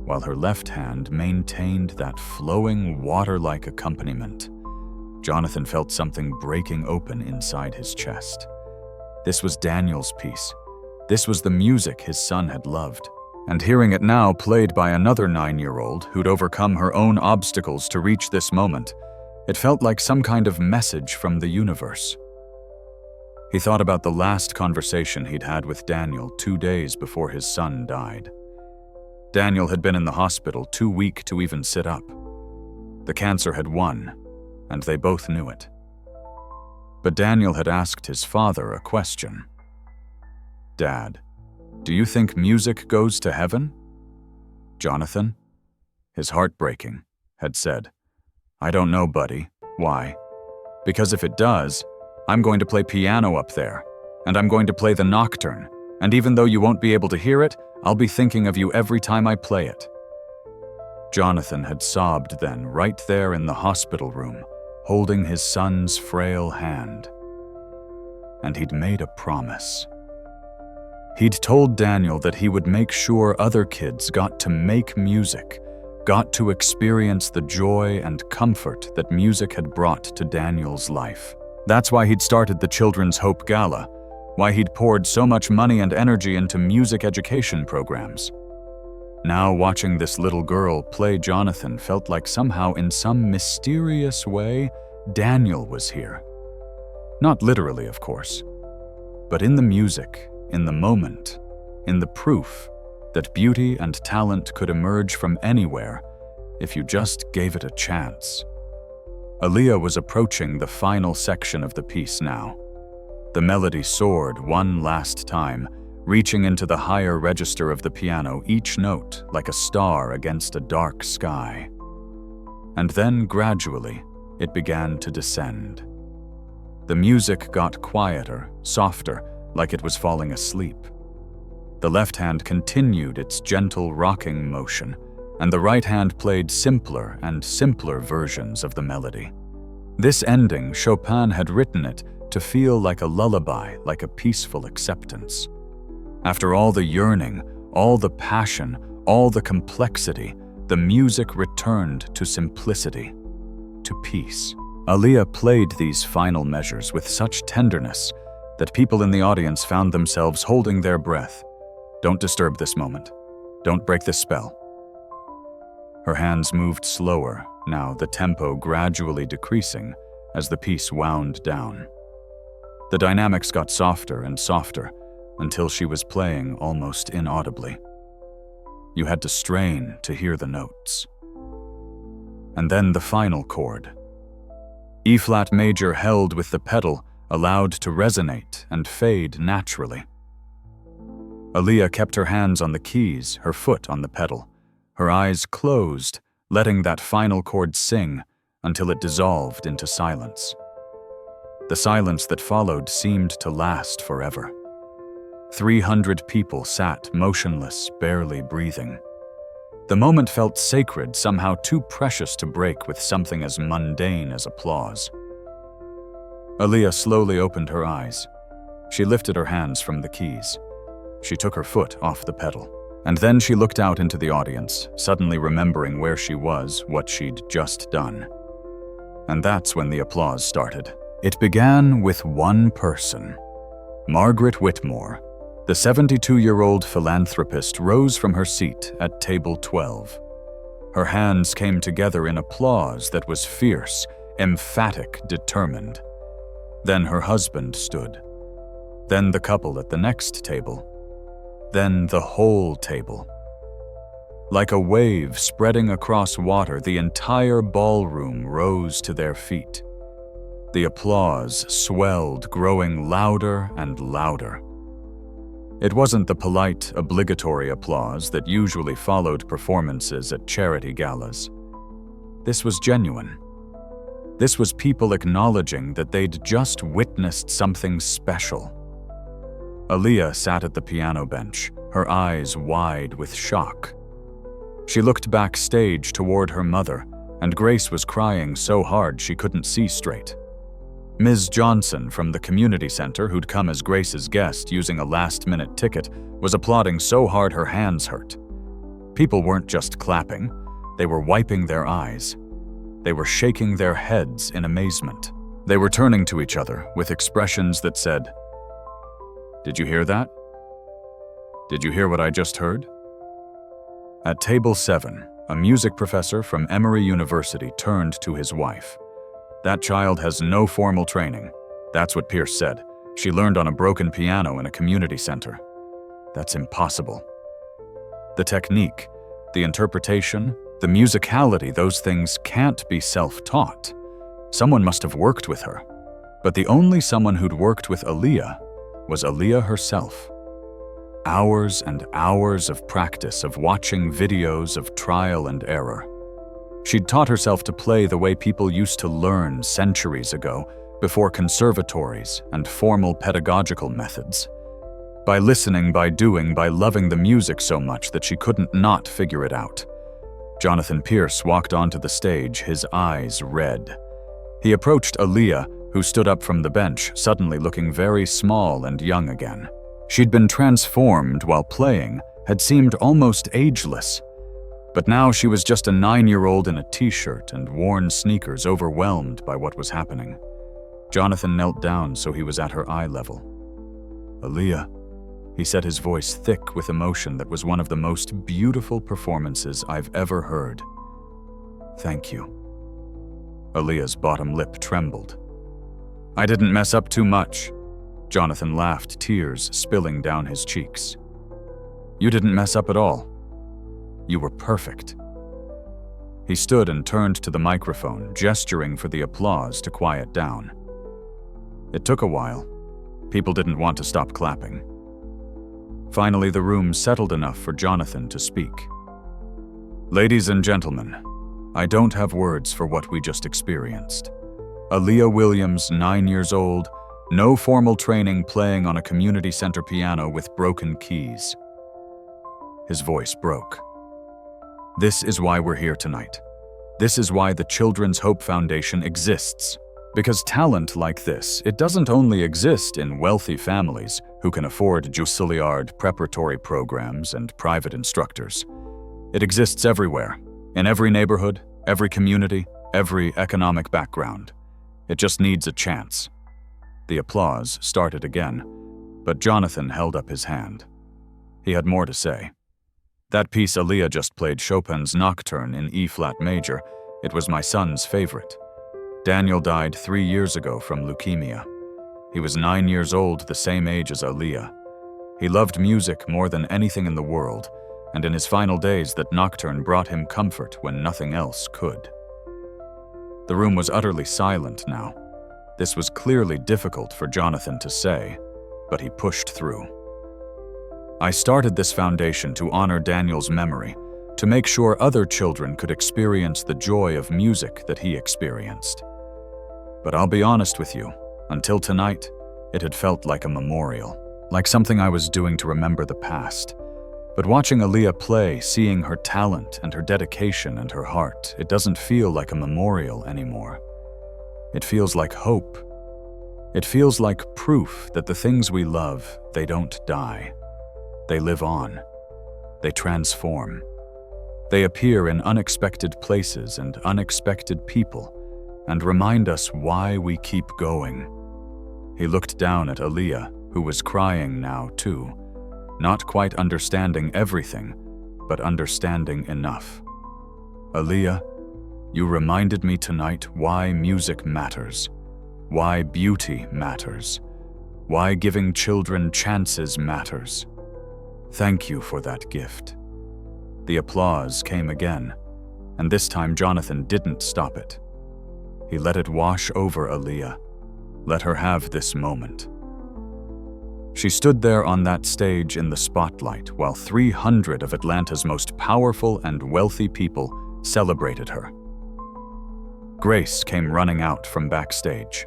while her left hand maintained that flowing water-like accompaniment. Jonathan felt something breaking open inside his chest. This was Daniel's piece. This was the music his son had loved. And hearing it now played by another 9-year-old who'd overcome her own obstacles to reach this moment, it felt like some kind of message from the universe. He thought about the last conversation he'd had with Daniel 2 days before his son died. Daniel had been in the hospital, too weak to even sit up. The cancer had won, and they both knew it. But Daniel had asked his father a question. "Dad, do you think music goes to heaven?" Jonathan, his heart breaking, had said, "I don't know, buddy. Why? Because if it does, I'm going to play piano up there, and I'm going to play the nocturne, and even though you won't be able to hear it, I'll be thinking of you every time I play it." Jonathan had sobbed then, right there in the hospital room, holding his son's frail hand. And he'd made a promise. He'd told Daniel that he would make sure other kids got to make music, got to experience the joy and comfort that music had brought to Daniel's life. That's why he'd started the Children's Hope Gala, why he'd poured so much money and energy into music education programs. Now watching this little girl play Jonathan felt like somehow in some mysterious way, Daniel was here. Not literally, of course, but in the music, in the moment, in the proof that beauty and talent could emerge from anywhere if you just gave it a chance. Aaliyah was approaching the final section of the piece now. The melody soared one last time, reaching into the higher register of the piano, each note like a star against a dark sky. And then, gradually, it began to descend. The music got quieter, softer, like it was falling asleep. The left hand continued its gentle rocking motion, and the right hand played simpler and simpler versions of the melody. This ending, Chopin had written it to feel like a lullaby, like a peaceful acceptance. After all the yearning, all the passion, all the complexity, the music returned to simplicity, to peace. Aaliyah played these final measures with such tenderness that people in the audience found themselves holding their breath. Don't disturb this moment. Don't break this spell. Her hands moved slower, now the tempo gradually decreasing as the piece wound down. The dynamics got softer and softer until she was playing almost inaudibly. You had to strain to hear the notes. And then the final chord. E-flat major held with the pedal, allowed to resonate and fade naturally. Aaliyah kept her hands on the keys, her foot on the pedal, her eyes closed, letting that final chord sing until it dissolved into silence. The silence that followed seemed to last forever. 300 people sat motionless, barely breathing. The moment felt sacred, somehow too precious to break with something as mundane as applause. Aaliyah slowly opened her eyes. She lifted her hands from the keys. She took her foot off the pedal. And then she looked out into the audience, suddenly remembering where she was, what she'd just done. And that's when the applause started. It began with one person. Margaret Whitmore, the 72-year-old philanthropist, rose from her seat at table 12. Her hands came together in applause that was fierce, emphatic, determined. Then her husband stood. Then the couple at the next table. Then the whole table. Like a wave spreading across water, the entire ballroom rose to their feet. The applause swelled, growing louder and louder. It wasn't the polite, obligatory applause that usually followed performances at charity galas. This was genuine. This was people acknowledging that they'd just witnessed something special. Aaliyah sat at the piano bench, her eyes wide with shock. She looked backstage toward her mother, and Grace was crying so hard she couldn't see straight. Ms. Johnson from the community center, who'd come as Grace's guest using a last-minute ticket, was applauding so hard her hands hurt. People weren't just clapping, they were wiping their eyes. They were shaking their heads in amazement. They were turning to each other with expressions that said, "Did you hear that? Did you hear what I just heard?" At table 7, a music professor from Emory University turned to his wife. "That child has no formal training." That's what Pierce said. "She learned on a broken piano in a community center." That's impossible. The technique, the interpretation, the musicality, those things can't be self-taught. Someone must have worked with her. But the only someone who'd worked with Aaliyah was Aaliyah herself. Hours and hours of practice, of watching videos of trial and error. She'd taught herself to play the way people used to learn centuries ago, before conservatories and formal pedagogical methods. By listening, by doing, by loving the music so much that she couldn't not figure it out. Jonathan Pierce walked onto the stage, his eyes red. He approached Aaliyah, who stood up from the bench, suddenly looking very small and young again. She'd been transformed while playing, had seemed almost ageless. But now she was just a 9-year-old in a t-shirt and worn sneakers, overwhelmed by what was happening. Jonathan knelt down so he was at her eye level. "Aaliyah," he said, his voice thick with emotion that was one of the most beautiful performances I've ever heard. "Thank you." Aaliyah's bottom lip trembled. "I didn't mess up too much." Jonathan laughed, tears spilling down his cheeks. "You didn't mess up at all. You were perfect." He stood and turned to the microphone, gesturing for the applause to quiet down. It took a while. People didn't want to stop clapping. Finally, the room settled enough for Jonathan to speak. "Ladies and gentlemen, I don't have words for what we just experienced. Aaliyah Williams, 9 years old, no formal training, playing on a community center piano with broken keys." His voice broke. "This is why we're here tonight. This is why the Children's Hope Foundation exists. Because talent like this, it doesn't only exist in wealthy families who can afford Juilliard preparatory programs and private instructors. It exists everywhere, in every neighborhood, every community, every economic background. It just needs a chance." The applause started again, but Jonathan held up his hand. He had more to say. "That piece Aaliyah just played, Chopin's Nocturne in E-flat major. It was my son's favorite. Daniel died 3 years ago from leukemia. He was 9 years old, the same age as Aaliyah. He loved music more than anything in the world, and in his final days that Nocturne brought him comfort when nothing else could." The room was utterly silent now. This was clearly difficult for Jonathan to say, but he pushed through. I started this foundation to honor Daniel's memory, to make sure other children could experience the joy of music that he experienced. But I'll be honest with you, until tonight, it had felt like a memorial, like something I was doing to remember the past. But watching Aaliyah play, seeing her talent and her dedication and her heart, it doesn't feel like a memorial anymore. It feels like hope. It feels like proof that the things we love, they don't die. They live on. They transform. They appear in unexpected places and unexpected people and remind us why we keep going. He looked down at Aaliyah, who was crying now too, not quite understanding everything, but understanding enough. Aaliyah, you reminded me tonight why music matters, why beauty matters, why giving children chances matters. Thank you for that gift. The applause came again, and this time Jonathan didn't stop it. He let it wash over Aaliyah, let her have this moment. She stood there on that stage in the spotlight while 300 of Atlanta's most powerful and wealthy people celebrated her. Grace came running out from backstage.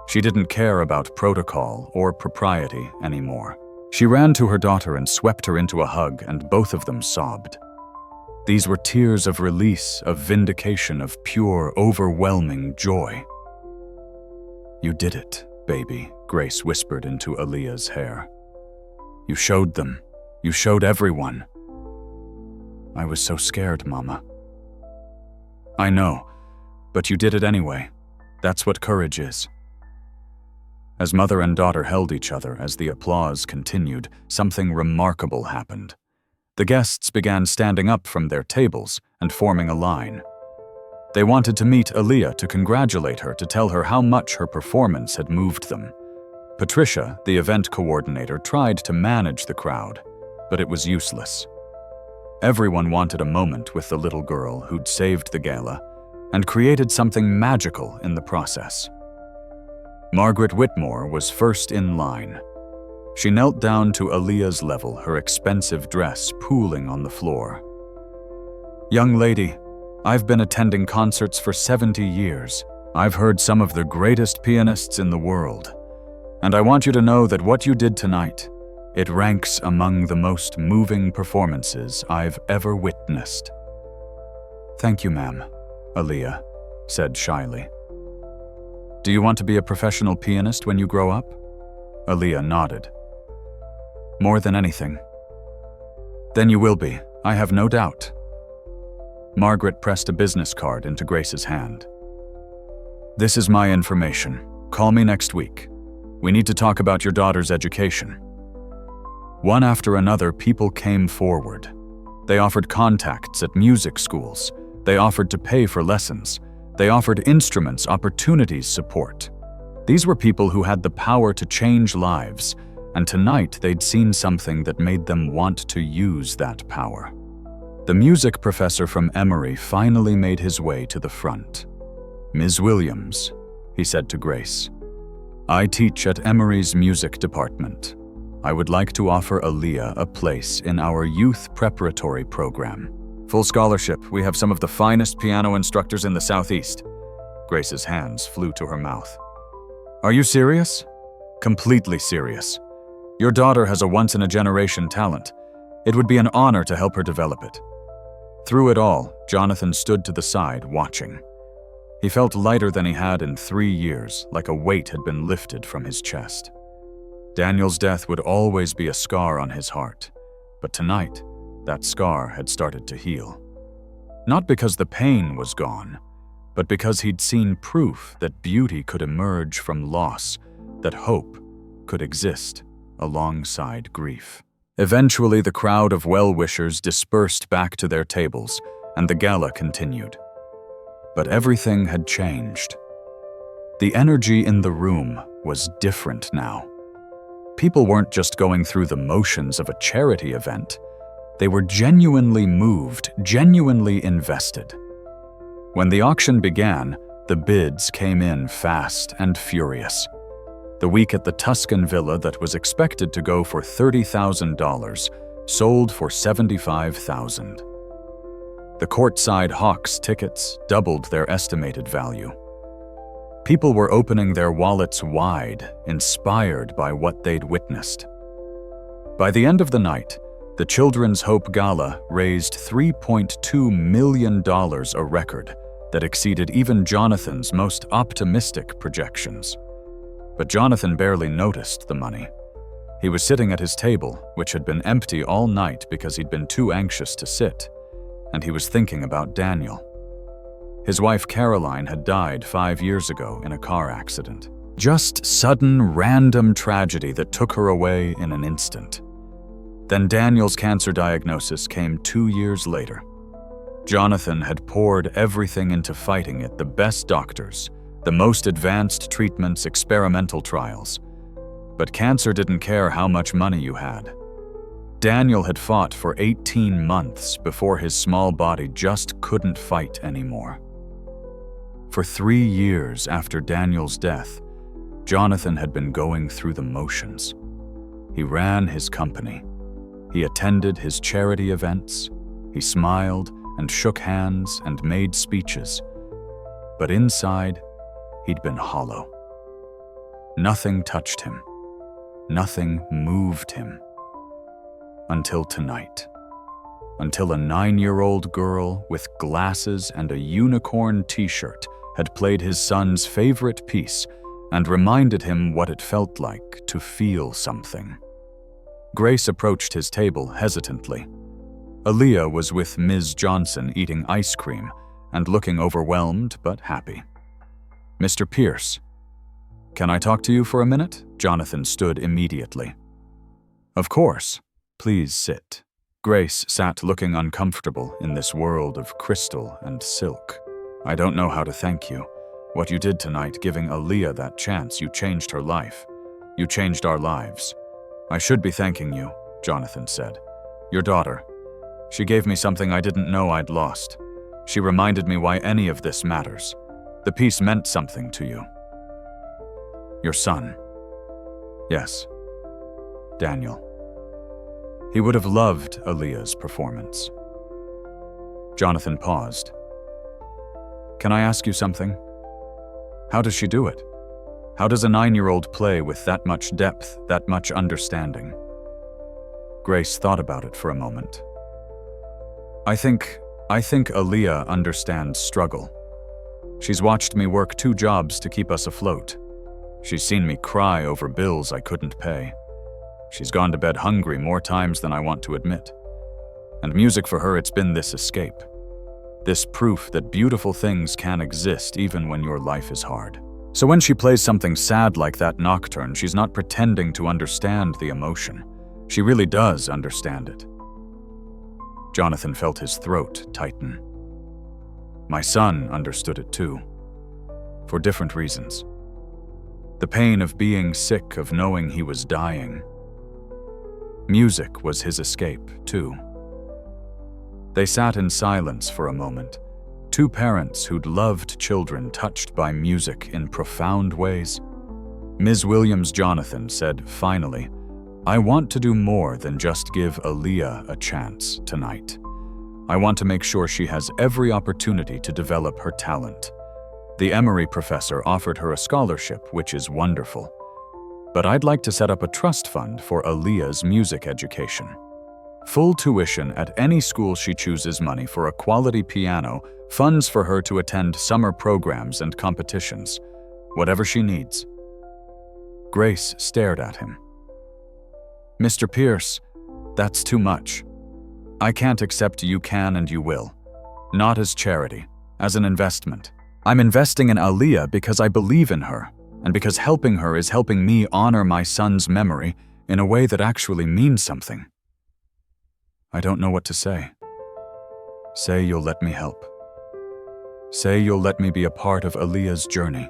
She didn't care about protocol or propriety anymore. She ran to her daughter and swept her into a hug, and both of them sobbed. These were tears of release, of vindication, of pure, overwhelming joy. You did it, baby, Grace whispered into Aaliyah's hair. You showed them. You showed everyone. I was so scared, Mama. I know, but you did it anyway. That's what courage is. As mother and daughter held each other as the applause continued, something remarkable happened. The guests began standing up from their tables and forming a line. They wanted to meet Aaliyah to congratulate her, to tell her how much her performance had moved them. Patricia, the event coordinator, tried to manage the crowd, but it was useless. Everyone wanted a moment with the little girl who'd saved the gala and created something magical in the process. Margaret Whitmore was first in line. She knelt down to Aaliyah's level, her expensive dress pooling on the floor. Young lady, I've been attending concerts for 70 years. I've heard some of the greatest pianists in the world. And I want you to know that what you did tonight, it ranks among the most moving performances I've ever witnessed. Thank you, ma'am, Aaliyah said shyly. Do you want to be a professional pianist when you grow up? Aaliyah nodded. More than anything. Then you will be, I have no doubt. Margaret pressed a business card into Grace's hand. This is my information. Call me next week. We need to talk about your daughter's education. One after another, people came forward. They offered contacts at music schools. They offered to pay for lessons. They offered instruments, opportunities, support. These were people who had the power to change lives, and tonight they'd seen something that made them want to use that power. The music professor from Emory finally made his way to the front. Ms. Williams, he said to Grace, I teach at Emory's music department. I would like to offer Aaliyah a place in our youth preparatory program. Full scholarship. We have some of the finest piano instructors in the Southeast. Grace's hands flew to her mouth. Are you serious? Completely serious. Your daughter has a once-in-a-generation talent. It would be an honor to help her develop it. Through it all, Jonathan stood to the side, watching. He felt lighter than he had in 3 years, like a weight had been lifted from his chest. Daniel's death would always be a scar on his heart, but tonight, that scar had started to heal. Not because the pain was gone, but because he'd seen proof that beauty could emerge from loss, that hope could exist alongside grief. Eventually, the crowd of well-wishers dispersed back to their tables, and the gala continued. But everything had changed. The energy in the room was different now. People weren't just going through the motions of a charity event. They were genuinely moved, genuinely invested. When the auction began, the bids came in fast and furious. The week at the Tuscan villa that was expected to go for $30,000 sold for $75,000. The courtside Hawks tickets doubled their estimated value. People were opening their wallets wide, inspired by what they'd witnessed. By the end of the night, the Children's Hope Gala raised $3.2 million, a record that exceeded even Jonathan's most optimistic projections. But Jonathan barely noticed the money. He was sitting at his table, which had been empty all night because he'd been too anxious to sit, and he was thinking about Daniel. His wife Caroline had died 5 years ago in a car accident. Just sudden, random tragedy that took her away in an instant. Then Daniel's cancer diagnosis came 2 years later. Jonathan had poured everything into fighting it, the best doctors, the most advanced treatments, experimental trials. But cancer didn't care how much money you had. Daniel had fought for 18 months before his small body just couldn't fight anymore. For 3 years after Daniel's death, Jonathan had been going through the motions. He ran his company. He attended his charity events. He smiled and shook hands and made speeches. But inside, he'd been hollow. Nothing touched him. Nothing moved him. Until tonight. Until a 9-year-old girl with glasses and a unicorn t-shirt had played his son's favorite piece and reminded him what it felt like to feel something. Grace approached his table hesitantly. Aaliyah was with Ms. Johnson eating ice cream and looking overwhelmed but happy. "Mr. Pierce, can I talk to you for a minute?" Jonathan stood immediately. "Of course. Please sit." Grace sat looking uncomfortable in this world of crystal and silk. "I don't know how to thank you. What you did tonight, giving Aaliyah that chance, you changed her life. You changed our lives. I should be thanking you," Jonathan said. "Your daughter. She gave me something I didn't know I'd lost. She reminded me why any of this matters. The piece meant something to you." "Your son." "Yes. Daniel. He would have loved Aaliyah's performance." Jonathan paused. "Can I ask you something? How does she do it? How does a 9-year-old play with that much depth, that much understanding?" Grace thought about it for a moment. I think Aaliyah understands struggle. She's watched me work 2 jobs to keep us afloat. She's seen me cry over bills I couldn't pay. She's gone to bed hungry more times than I want to admit. And music for her, it's been this escape. This proof that beautiful things can exist even when your life is hard. So when she plays something sad like that nocturne, she's not pretending to understand the emotion. She really does understand it. Jonathan felt his throat tighten. My son understood it too. For different reasons. The pain of being sick, of knowing he was dying. Music was his escape, too. They sat in silence for a moment, 2 parents who'd loved children touched by music in profound ways. Ms. Williams-Jonathan said, finally, "I want to do more than just give Aaliyah a chance tonight. I want to make sure she has every opportunity to develop her talent. The Emory professor offered her a scholarship, which is wonderful. But I'd like to set up a trust fund for Aaliyah's music education. Full tuition at any school she chooses, money for a quality piano, funds for her to attend summer programs and competitions, whatever she needs." Grace stared at him. "Mr. Pierce, that's too much. I can't accept you can and you will. Not as charity, as an investment. I'm investing in Aaliyah because I believe in her, and because helping her is helping me honor my son's memory in a way that actually means something." I don't know what to say. Say you'll let me help. Say you'll let me be a part of Aaliyah's journey.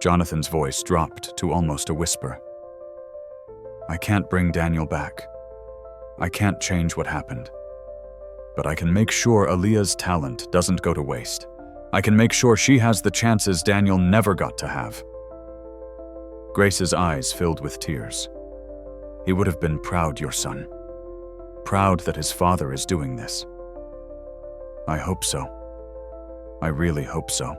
Jonathan's voice dropped to almost a whisper. I can't bring Daniel back. I can't change what happened. But I can make sure Aaliyah's talent doesn't go to waste. I can make sure she has the chances Daniel never got to have. Grace's eyes filled with tears. He would have been proud, your son. Proud that his father is doing this. I hope so. I really hope so.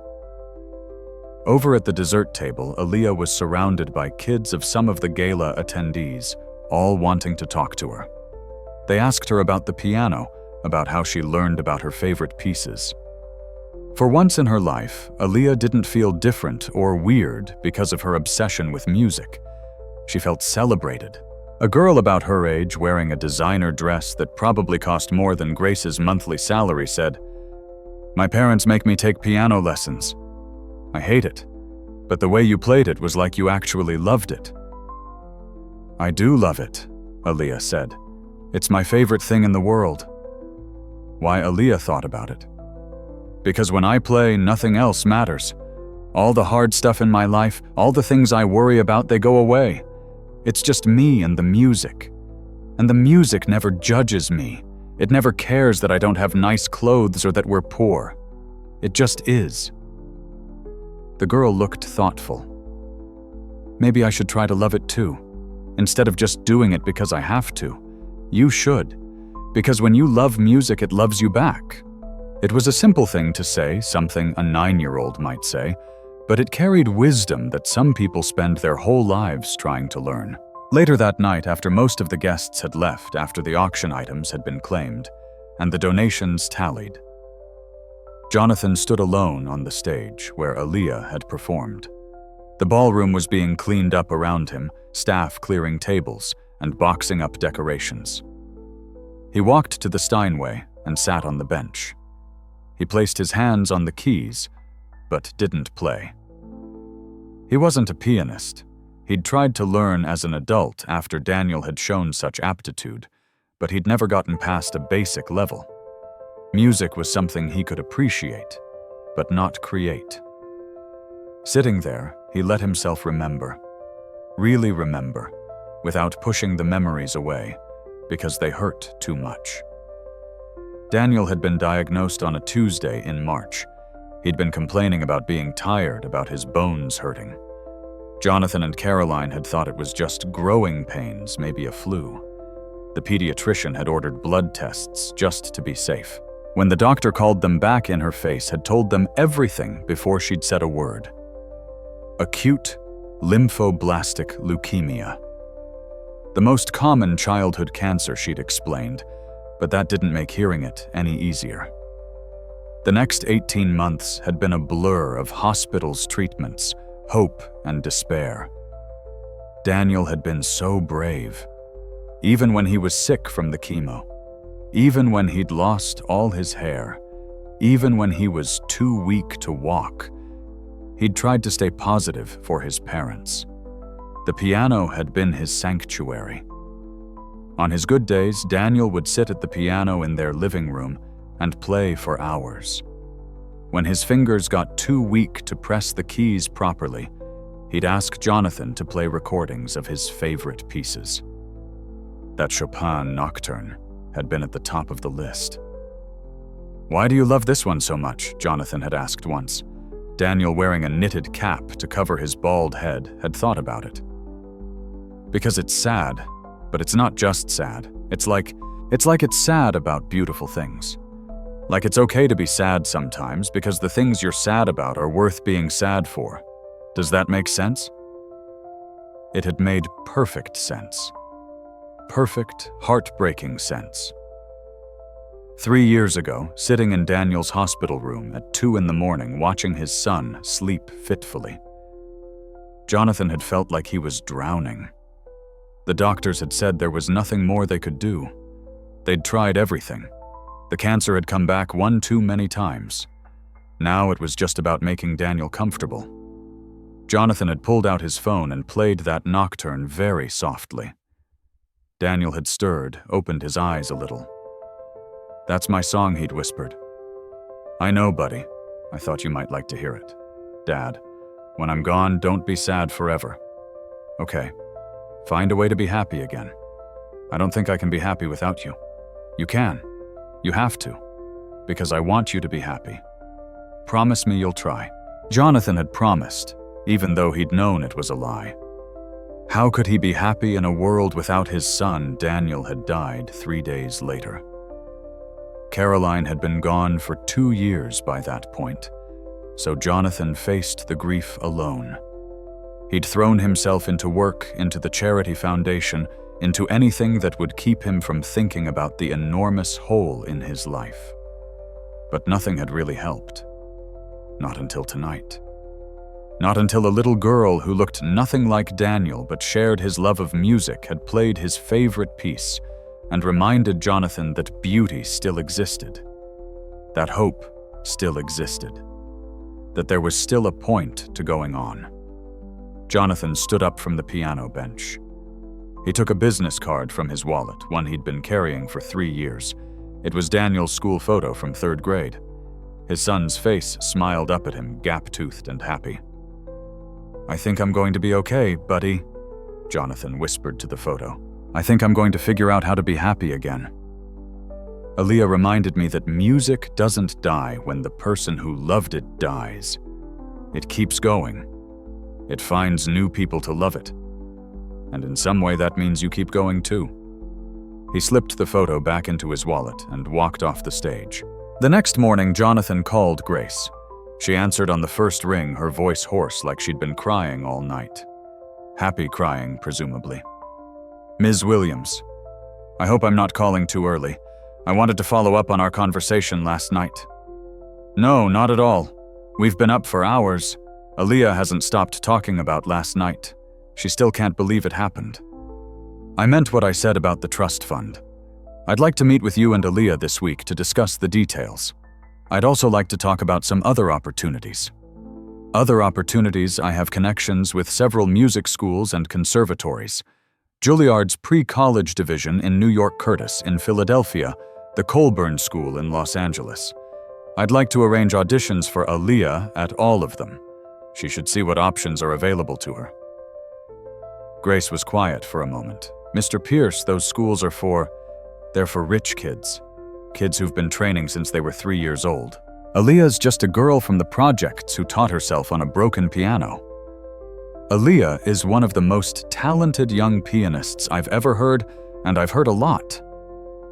Over at the dessert table, Aaliyah was surrounded by kids of some of the gala attendees, all wanting to talk to her. They asked her about the piano, about how she learned about her favorite pieces. For once in her life, Aaliyah didn't feel different or weird because of her obsession with music. She felt celebrated. A girl about her age wearing a designer dress that probably cost more than Grace's monthly salary said, "My parents make me take piano lessons. I hate it, but the way you played it was like you actually loved it." "I do love it," Aaliyah said. "It's my favorite thing in the world." Why Aaliyah thought about it? Because when I play, nothing else matters. All the hard stuff in my life, all the things I worry about, they go away. It's just me and the music. And the music never judges me. It never cares that I don't have nice clothes or that we're poor. It just is. The girl looked thoughtful. Maybe I should try to love it too, instead of just doing it because I have to. You should, because when you love music, it loves you back. It was a simple thing to say, something a 9-year-old might say, but it carried wisdom that some people spend their whole lives trying to learn. Later that night, after most of the guests had left after the auction items had been claimed, and the donations tallied, Jonathan stood alone on the stage where Aaliyah had performed. The ballroom was being cleaned up around him, staff clearing tables and boxing up decorations. He walked to the Steinway and sat on the bench. He placed his hands on the keys, but didn't play. He wasn't a pianist. He'd tried to learn as an adult after Daniel had shown such aptitude, but he'd never gotten past a basic level. Music was something he could appreciate, but not create. Sitting there, he let himself remember, really remember, without pushing the memories away, because they hurt too much. Daniel had been diagnosed on a Tuesday in March. He'd been complaining about being tired, about his bones hurting. Jonathan and Caroline had thought it was just growing pains, maybe a flu. The pediatrician had ordered blood tests just to be safe. When the doctor called them back in her face, had told them everything before she'd said a word. Acute lymphoblastic leukemia. The most common childhood cancer, she'd explained, but that didn't make hearing it any easier. The next 18 months had been a blur of hospitals' treatments, hope and despair. Daniel had been so brave, even when he was sick from the chemo, even when he'd lost all his hair, even when he was too weak to walk. He'd tried to stay positive for his parents. The piano had been his sanctuary. On his good days, Daniel would sit at the piano in their living room and play for hours. When his fingers got too weak to press the keys properly, he'd ask Jonathan to play recordings of his favorite pieces. That Chopin nocturne had been at the top of the list. "Why do you love this one so much?" Jonathan had asked once. Daniel, wearing a knitted cap to cover his bald head, had thought about it. "Because it's sad, but it's not just sad. It's like it's sad about beautiful things. Like it's okay to be sad sometimes because the things you're sad about are worth being sad for. Does that make sense?" It had made perfect sense. Perfect, heartbreaking sense. 3 years ago, sitting in Daniel's hospital room at 2 a.m, watching his son sleep fitfully, Jonathan had felt like he was drowning. The doctors had said there was nothing more they could do. They'd tried everything. The cancer had come back one too many times. Now it was just about making Daniel comfortable. Jonathan had pulled out his phone and played that nocturne very softly. Daniel had stirred, opened his eyes a little. "That's my song," he'd whispered. "I know, buddy. I thought you might like to hear it. Dad, when I'm gone, don't be sad forever. Okay, find a way to be happy again. I don't think I can be happy without you. You can. You have to. Because I want you to be happy. Promise me you'll try." Jonathan had promised, even though he'd known it was a lie. How could he be happy in a world without his son? Daniel had died 3 days later. Caroline had been gone for 2 years by that point, so Jonathan faced the grief alone. He'd thrown himself into work, into the charity foundation, into anything that would keep him from thinking about the enormous hole in his life. But nothing had really helped. Not until tonight. Not until a little girl who looked nothing like Daniel but shared his love of music had played his favorite piece and reminded Jonathan that beauty still existed, that hope still existed, that there was still a point to going on. Jonathan stood up from the piano bench. He took a business card from his wallet, one he'd been carrying for 3 years. It was Daniel's school photo from 3rd grade. His son's face smiled up at him, gap-toothed and happy. "I think I'm going to be okay, buddy," Jonathan whispered to the photo. "I think I'm going to figure out how to be happy again." Aaliyah reminded me that music doesn't die when the person who loved it dies. It keeps going. It finds new people to love it. And in some way that means you keep going too. He slipped the photo back into his wallet and walked off the stage. The next morning, Jonathan called Grace. She answered on the first ring, her voice hoarse like she'd been crying all night. Happy crying, presumably. "Ms. Williams, I hope I'm not calling too early. I wanted to follow up on our conversation last night." "No, not at all. We've been up for hours. Aaliyah hasn't stopped talking about last night. She still can't believe it happened." "I meant what I said about the trust fund. I'd like to meet with you and Aaliyah this week to discuss the details. I'd also like to talk about some other opportunities. I have connections with several music schools and conservatories. Juilliard's pre-college division in New York Curtis in Philadelphia, the Colburn School in Los Angeles. I'd like to arrange auditions for Aaliyah at all of them. She should see what options are available to her." Grace was quiet for a moment. "Mr. Pierce, those schools are they're for rich kids. Kids who've been training since they were 3 years old. Aaliyah's just a girl from the projects who taught herself on a broken piano." "Aaliyah is one of the most talented young pianists I've ever heard, and I've heard a lot.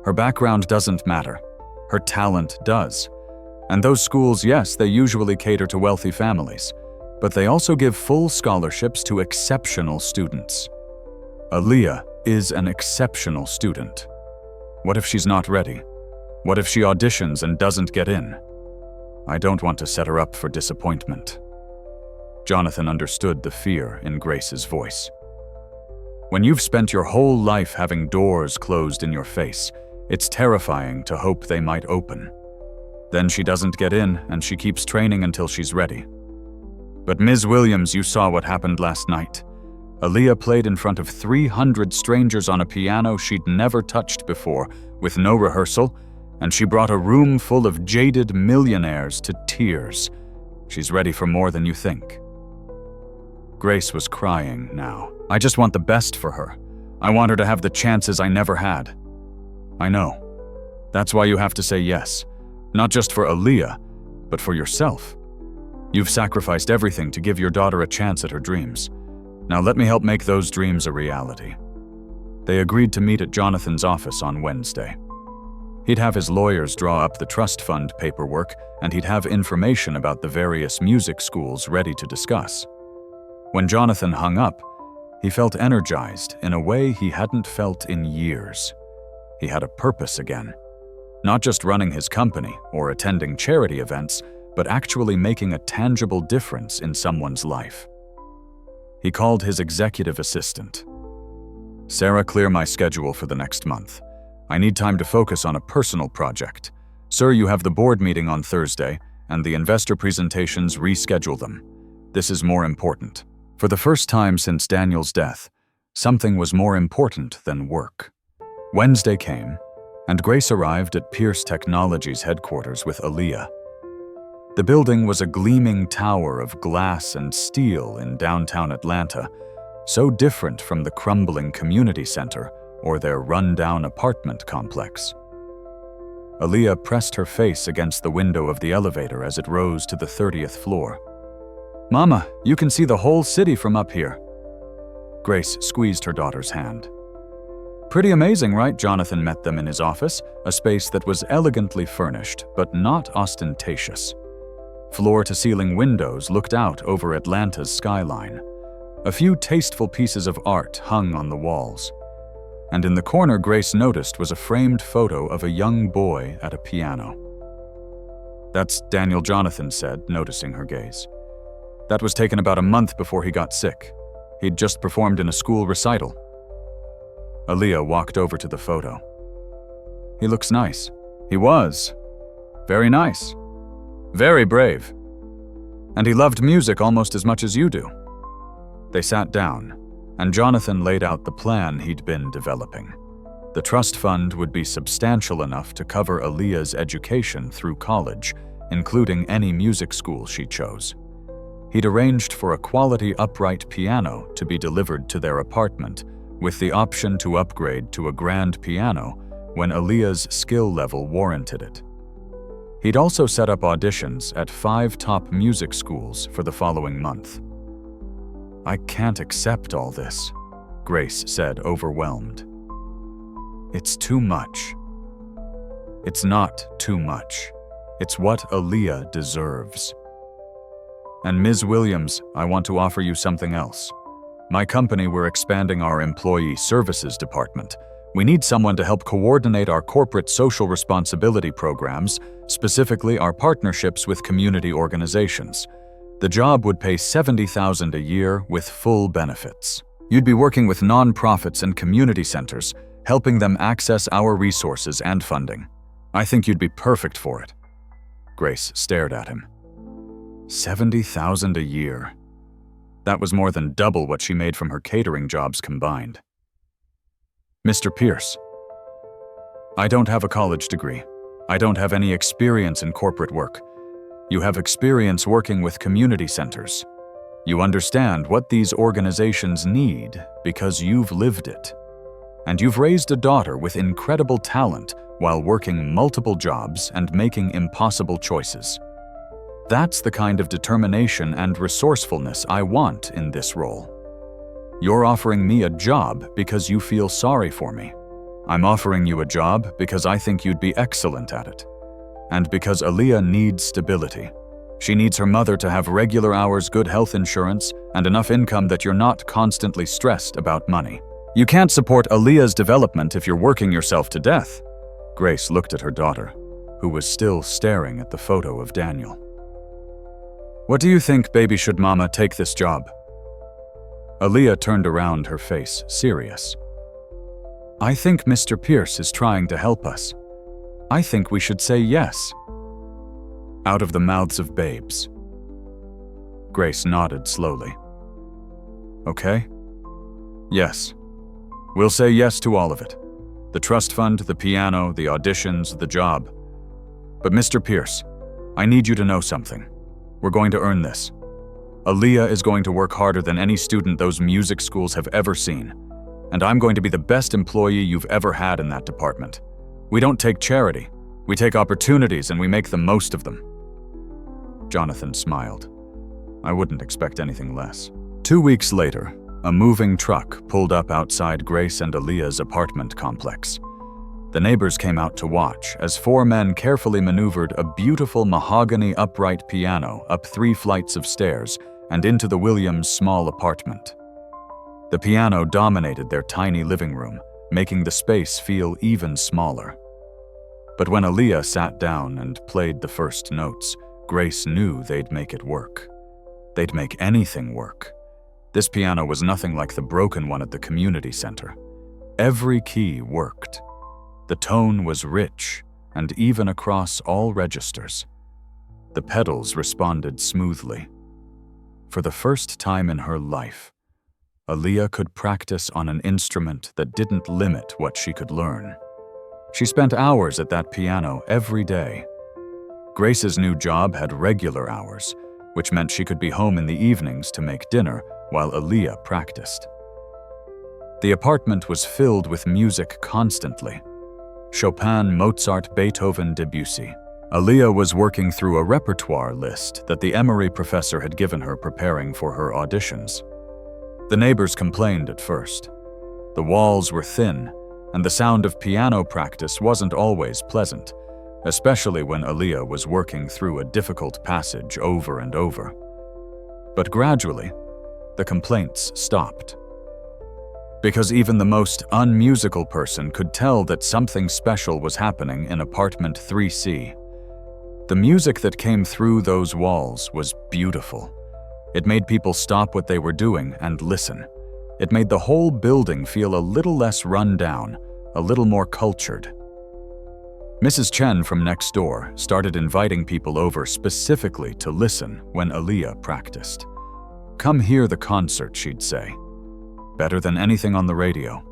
Her background doesn't matter. Her talent does. And those schools, yes, they usually cater to wealthy families, but they also give full scholarships to exceptional students. Aaliyah is an exceptional student. What if she's not ready? What if she auditions and doesn't get in? I don't want to set her up for disappointment." Jonathan understood the fear in Grace's voice. When you've spent your whole life having doors closed in your face, it's terrifying to hope they might open. Then she doesn't get in, and she keeps training until she's ready. "But Ms. Williams, you saw what happened last night. Aaliyah played in front of 300 strangers on a piano she'd never touched before, with no rehearsal, and she brought a room full of jaded millionaires to tears. She's ready for more than you think." Grace was crying now. "I just want the best for her. I want her to have the chances I never had." "I know. That's why you have to say yes. Not just for Aaliyah, but for yourself. You've sacrificed everything to give your daughter a chance at her dreams. Now let me help make those dreams a reality." They agreed to meet at Jonathan's office on Wednesday. He'd have his lawyers draw up the trust fund paperwork, and he'd have information about the various music schools ready to discuss. When Jonathan hung up, he felt energized in a way he hadn't felt in years. He had a purpose again. Not just running his company or attending charity events, but actually making a tangible difference in someone's life. He called his executive assistant. "Sarah, clear my schedule for the next month. I need time to focus on a personal project. Sir, you have the board meeting on Thursday, and the investor presentations, reschedule them. This is more important." For the first time since Daniel's death, something was more important than work. Wednesday came, and Grace arrived at Pierce Technologies headquarters with Aaliyah. The building was a gleaming tower of glass and steel in downtown Atlanta, so different from the crumbling community center or their run-down apartment complex. Aaliyah pressed her face against the window of the elevator as it rose to the 30th floor. "Mama, you can see the whole city from up here." Grace squeezed her daughter's hand. Pretty amazing, right? Jonathan met them in his office, a space that was elegantly furnished, but not ostentatious. Floor-to-ceiling windows looked out over Atlanta's skyline. A few tasteful pieces of art hung on the walls. And in the corner Grace noticed was a framed photo of a young boy at a piano. "That's Daniel," Jonathan said, noticing her gaze. "That was taken about a month before he got sick. He'd just performed in a school recital." Aaliyah walked over to the photo. "He looks nice." "He was. Very nice. Very brave. And he loved music almost as much as you do." They sat down, and Jonathan laid out the plan he'd been developing. The trust fund would be substantial enough to cover Aaliyah's education through college, including any music school she chose. He'd arranged for a quality upright piano to be delivered to their apartment, with the option to upgrade to a grand piano when Aaliyah's skill level warranted it. He'd also set up auditions at 5 top music schools for the following month. "I can't accept all this," Grace said, overwhelmed. "It's too much." "It's not too much. It's what Aaliyah deserves. And Ms. Williams, I want to offer you something else. My company, we're expanding our employee services department. We need someone to help coordinate our corporate social responsibility programs, specifically our partnerships with community organizations. The job would pay $70,000 a year with full benefits. You'd be working with nonprofits and community centers, helping them access our resources and funding. I think you'd be perfect for it." Grace stared at him. $70,000 a year. That was more than double what she made from her catering jobs combined. "Mr. Pierce, I don't have a college degree. I don't have any experience in corporate work. You have experience working with community centers. You understand what these organizations need because you've lived it. And you've raised a daughter with incredible talent while working multiple jobs and making impossible choices. That's the kind of determination and resourcefulness I want in this role. You're offering me a job because you feel sorry for me. I'm offering you a job because I think you'd be excellent at it. And because Aaliyah needs stability. She needs her mother to have regular hours, good health insurance, and enough income that you're not constantly stressed about money. You can't support Aaliyah's development if you're working yourself to death." Grace looked at her daughter, who was still staring at the photo of Daniel. "What do you think, baby? Should Mama take this job?" Aaliyah turned around, her face serious. "I think Mr. Pierce is trying to help us. I think we should say yes." Out of the mouths of babes. Grace nodded slowly. "Okay. Yes. We'll say yes to all of it. The trust fund, the piano, the auditions, the job. But Mr. Pierce, I need you to know something. We're going to earn this. Aaliyah is going to work harder than any student those music schools have ever seen. And I'm going to be the best employee you've ever had in that department. We don't take charity. We take opportunities and we make the most of them." Jonathan smiled. "I wouldn't expect anything less." 2 weeks later, a moving truck pulled up outside Grace and Aaliyah's apartment complex. The neighbors came out to watch as 4 men carefully maneuvered a beautiful mahogany upright piano up 3 flights of stairs and into the Williams' small apartment. The piano dominated their tiny living room, making the space feel even smaller. But when Aaliyah sat down and played the first notes, Grace knew they'd make it work. They'd make anything work. This piano was nothing like the broken one at the community center. Every key worked. The tone was rich, and even across all registers. The pedals responded smoothly. For the first time in her life, Aaliyah could practice on an instrument that didn't limit what she could learn. She spent hours at that piano every day. Grace's new job had regular hours, which meant she could be home in the evenings to make dinner while Aaliyah practiced. The apartment was filled with music constantly. Chopin, Mozart, Beethoven, Debussy. Aaliyah was working through a repertoire list that the Emory professor had given her preparing for her auditions. The neighbors complained at first. The walls were thin, and the sound of piano practice wasn't always pleasant, especially when Aaliyah was working through a difficult passage over and over. But gradually, the complaints stopped. Because even the most unmusical person could tell that something special was happening in apartment 3C. The music that came through those walls was beautiful. It made people stop what they were doing and listen. It made the whole building feel a little less run down, a little more cultured. Mrs. Chen from next door started inviting people over specifically to listen when Aaliyah practiced. "Come hear the concert," she'd say. Better than anything on the radio.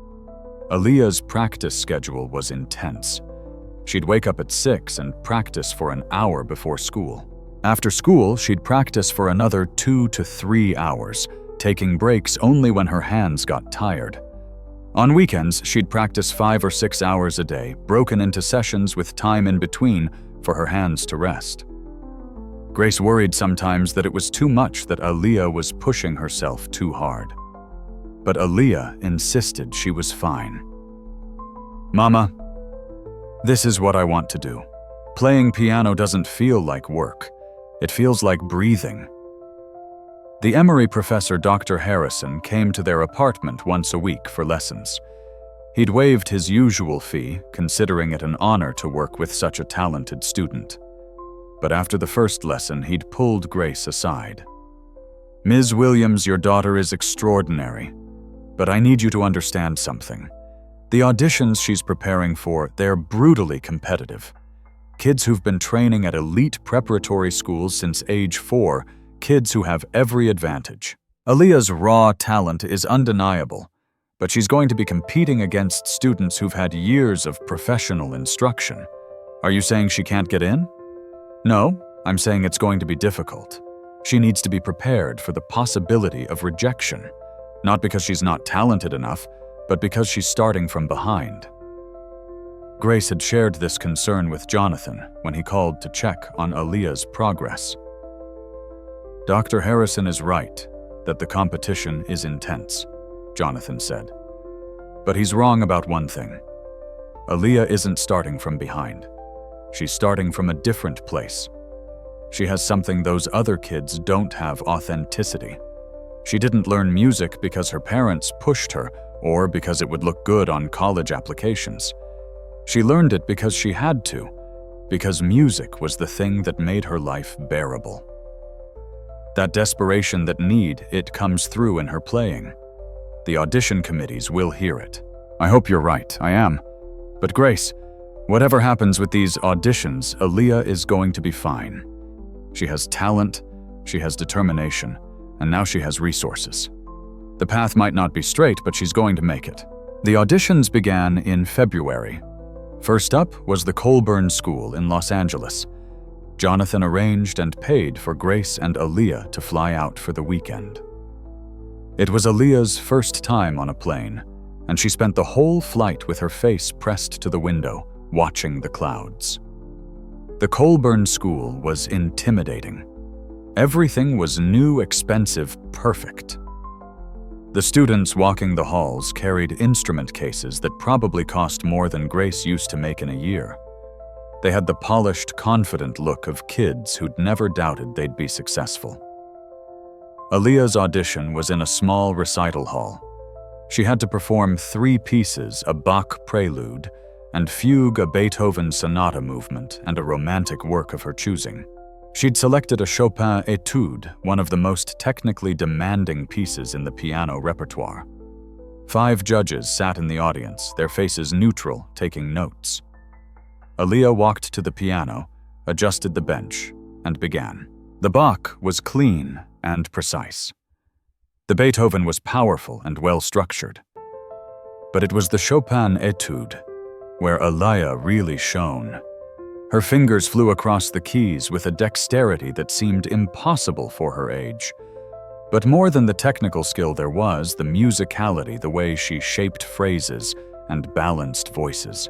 Aaliyah's practice schedule was intense. She'd wake up at 6 and practice for an hour before school. After school, she'd practice for another 2 to 3 hours, taking breaks only when her hands got tired. On weekends, she'd practice 5 or 6 hours a day, broken into sessions with time in between for her hands to rest. Grace worried sometimes that it was too much, that Aaliyah was pushing herself too hard. But Aaliyah insisted she was fine. "Mama, this is what I want to do. Playing piano doesn't feel like work. It feels like breathing." The Emory professor, Dr. Harrison, came to their apartment once a week for lessons. He'd waived his usual fee, considering it an honor to work with such a talented student. But after the first lesson, he'd pulled Grace aside. "Ms. Williams, your daughter is extraordinary. But I need you to understand something. The auditions she's preparing for, they're brutally competitive. Kids who've been training at elite preparatory schools since age 4, kids who have every advantage. Aaliyah's raw talent is undeniable, but she's going to be competing against students who've had years of professional instruction. Are you saying she can't get in?" "No, I'm saying it's going to be difficult. She needs to be prepared for the possibility of rejection. Not because she's not talented enough, but because she's starting from behind." Grace had shared this concern with Jonathan when he called to check on Aaliyah's progress. "Dr. Harrison is right that the competition is intense," Jonathan said. "But he's wrong about one thing. Aaliyah isn't starting from behind. She's starting from a different place. She has something those other kids don't have: authenticity. She didn't learn music because her parents pushed her or because it would look good on college applications. She learned it because she had to, because music was the thing that made her life bearable. That desperation, that need, it comes through in her playing. The audition committees will hear it. I hope you're right, I am. But Grace, whatever happens with these auditions, Aaliyah is going to be fine. She has talent, she has determination, and now she has resources. The path might not be straight, but she's going to make it." The auditions began in February. First up was the Colburn School in Los Angeles. Jonathan arranged and paid for Grace and Aaliyah to fly out for the weekend. It was Aaliyah's first time on a plane, and she spent the whole flight with her face pressed to the window, watching the clouds. The Colburn School was intimidating. Everything was new, expensive, perfect. The students walking the halls carried instrument cases that probably cost more than Grace used to make in a year. They had the polished, confident look of kids who'd never doubted they'd be successful. Aaliyah's audition was in a small recital hall. She had to perform 3 pieces, a Bach prelude, and fugue a Beethoven sonata movement and a romantic work of her choosing. She'd selected a Chopin etude, one of the most technically demanding pieces in the piano repertoire. 5 judges sat in the audience, their faces neutral, taking notes. Aaliyah walked to the piano, adjusted the bench, and began. The Bach was clean and precise. The Beethoven was powerful and well-structured. But it was the Chopin etude where Aaliyah really shone. Her fingers flew across the keys with a dexterity that seemed impossible for her age. But more than the technical skill there was the musicality, the way she shaped phrases and balanced voices.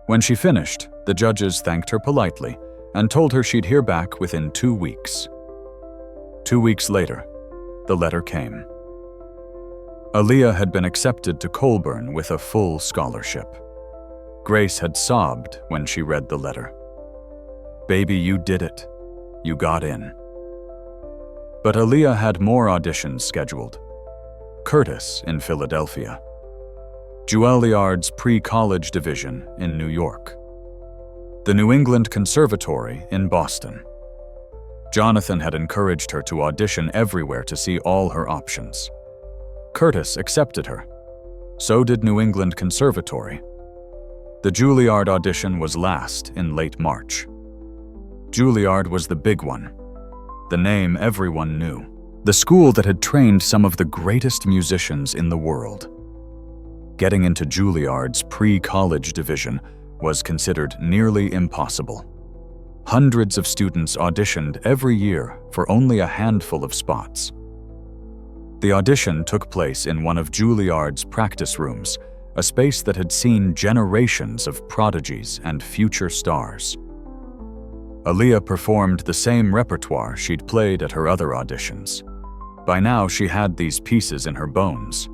When she finished, the judges thanked her politely and told her she'd hear back within 2 weeks. 2 weeks later, the letter came. Aaliyah had been accepted to Colburn with a full scholarship. Grace had sobbed when she read the letter. "Baby, you did it. You got in." But Aaliyah had more auditions scheduled. Curtis in Philadelphia, Juilliard's pre-college division in New York, the New England Conservatory in Boston. Jonathan had encouraged her to audition everywhere to see all her options. Curtis accepted her. So did New England Conservatory. The Juilliard audition was last in late March. Juilliard was the big one. The name everyone knew. The school that had trained some of the greatest musicians in the world. Getting into Juilliard's pre-college division was considered nearly impossible. Hundreds of students auditioned every year for only a handful of spots. The audition took place in one of Juilliard's practice rooms, a space that had seen generations of prodigies and future stars. Aaliyah performed the same repertoire she'd played at her other auditions. By now, she had these pieces in her bones.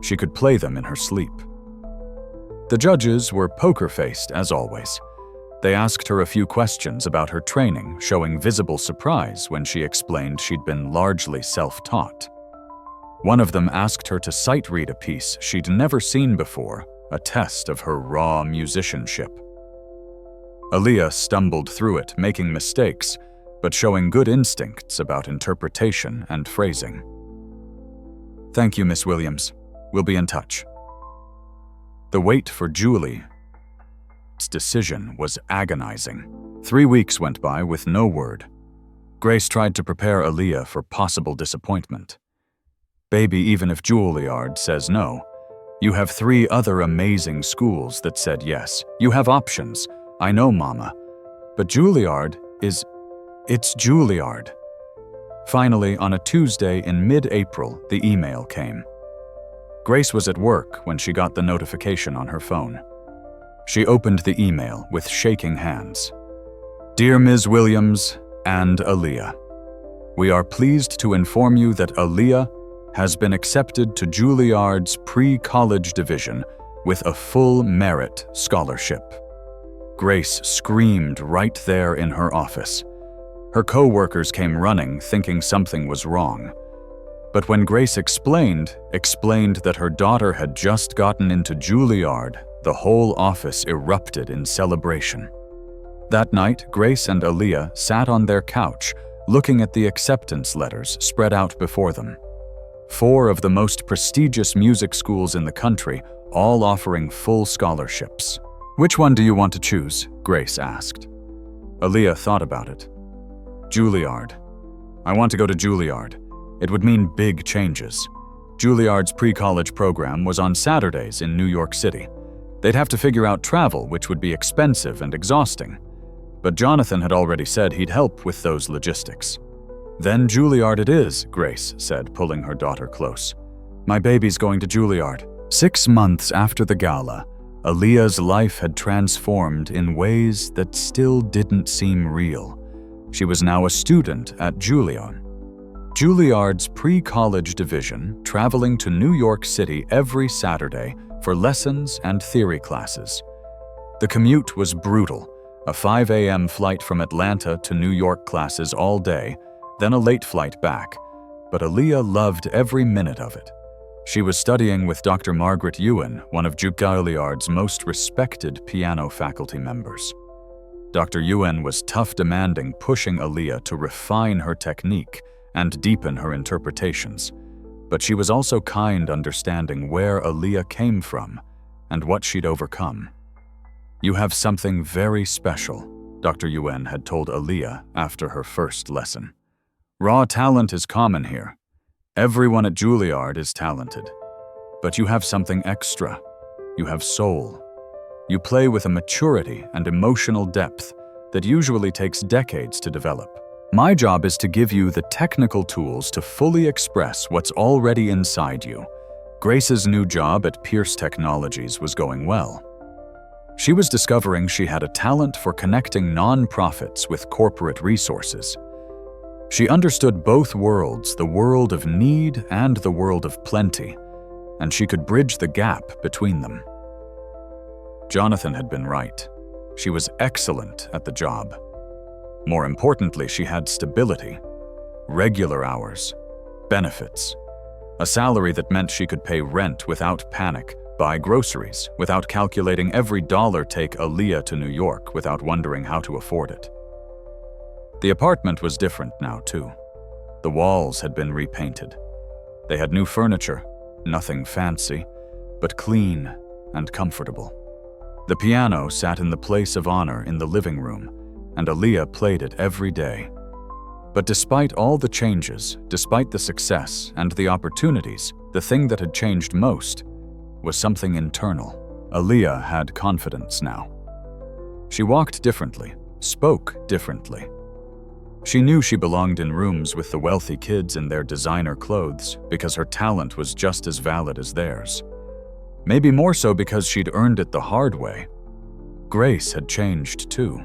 She could play them in her sleep. The judges were poker-faced, as always. They asked her a few questions about her training, showing visible surprise when she explained she'd been largely self-taught. One of them asked her to sight-read a piece she'd never seen before, a test of her raw musicianship. Aaliyah stumbled through it, making mistakes, but showing good instincts about interpretation and phrasing. "Thank you, Miss Williams. We'll be in touch." The wait for Julie's decision was agonizing. 3 weeks went by with no word. Grace tried to prepare Aaliyah for possible disappointment. "Baby, even if Juilliard says no, you have 3 other amazing schools that said yes. You have options. I know, Mama. But Juilliard it's Juilliard." Finally, on a Tuesday in mid-April, the email came. Grace was at work when she got the notification on her phone. She opened the email with shaking hands. "Dear Ms. Williams and Aaliyah, we are pleased to inform you that Aaliyah has been accepted to Juilliard's pre-college division with a full merit scholarship." Grace screamed right there in her office. Her co-workers came running, thinking something was wrong. But when Grace explained that her daughter had just gotten into Juilliard, the whole office erupted in celebration. That night, Grace and Aaliyah sat on their couch, looking at the acceptance letters spread out before them. 4 of the most prestigious music schools in the country, all offering full scholarships. "Which one do you want to choose?" Grace asked. Aaliyah thought about it. "Juilliard. I want to go to Juilliard. It would mean big changes." Juilliard's pre-college program was on Saturdays in New York City. They'd have to figure out travel, which would be expensive and exhausting. But Jonathan had already said he'd help with those logistics. "Then Juilliard it is," Grace said, pulling her daughter close. "My baby's going to Juilliard." 6 months after the gala, Aaliyah's life had transformed in ways that still didn't seem real. She was now a student at Juilliard's pre-college division, traveling to New York City every Saturday for lessons and theory classes. The commute was brutal, a 5 a.m. flight from Atlanta to New York classes all day, then a late flight back, but Aaliyah loved every minute of it. She was studying with Dr. Margaret Ewan, one of Juilliard's most respected piano faculty members. Dr. Ewan was tough, demanding, pushing Aaliyah to refine her technique and deepen her interpretations. But she was also kind, understanding where Aaliyah came from and what she'd overcome. "You have something very special," Dr. Ewan had told Aaliyah after her first lesson. "Raw talent is common here. Everyone at Juilliard is talented. But you have something extra. You have soul. You play with a maturity and emotional depth that usually takes decades to develop. My job is to give you the technical tools to fully express what's already inside you." Grace's new job at Pierce Technologies was going well. She was discovering she had a talent for connecting nonprofits with corporate resources. She understood both worlds, the world of need and the world of plenty. and she could bridge the gap between them. Jonathan had been right. She was excellent at the job. More importantly, she had stability, regular hours, benefits, a salary that meant she could pay rent without panic, buy groceries without calculating every dollar, take Aaliyah to New York without wondering how to afford it. The apartment was different now, too. The walls had been repainted. They had new furniture, nothing fancy, but clean and comfortable. The piano sat in the place of honor in the living room, and Aaliyah played it every day. But despite all the changes, despite the success and the opportunities, the thing that had changed most was something internal. Aaliyah had confidence now. She walked differently, spoke differently. She knew she belonged in rooms with the wealthy kids in their designer clothes because her talent was just as valid as theirs. Maybe more so because she'd earned it the hard way. Grace had changed too.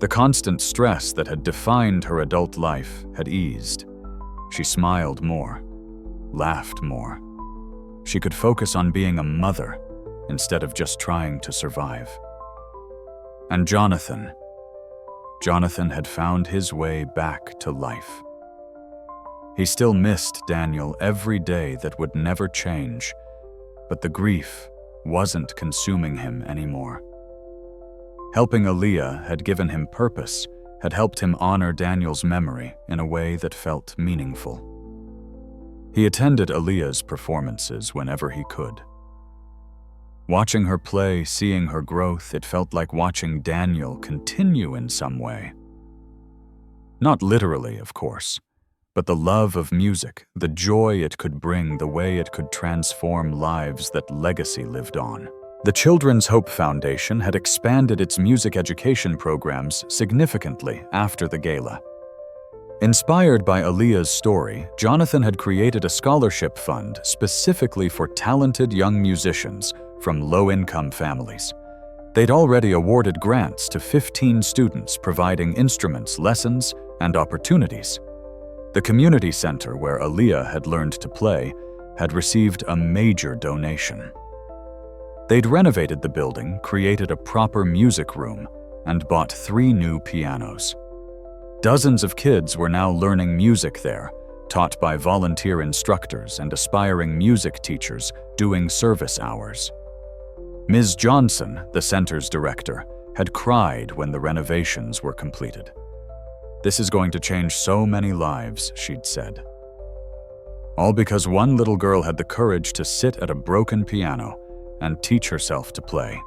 The constant stress that had defined her adult life had eased. She smiled more, laughed more. She could focus on being a mother instead of just trying to survive. And Jonathan had found his way back to life. He still missed Daniel every day that would never change, but the grief wasn't consuming him anymore. Helping Aaliyah had given him purpose, had helped him honor Daniel's memory in a way that felt meaningful. He attended Aaliyah's performances whenever he could. Watching her play, seeing her growth, it felt like watching Daniel continue in some way. Not literally, of course, but the love of music, the joy it could bring, the way it could transform lives, that legacy lived on. The Children's Hope Foundation had expanded its music education programs significantly after the gala. Inspired by Aaliyah's story, Jonathan had created a scholarship fund specifically for talented young musicians from low-income families. They'd already awarded grants to 15 students, providing instruments, lessons, and opportunities. The community center where Aaliyah had learned to play had received a major donation. They'd renovated the building, created a proper music room, and bought 3 new pianos. Dozens of kids were now learning music there, taught by volunteer instructors and aspiring music teachers doing service hours. Ms. Johnson, the center's director, had cried when the renovations were completed. "This is going to change so many lives," she'd said. All because one little girl had the courage to sit at a broken piano and teach herself to play.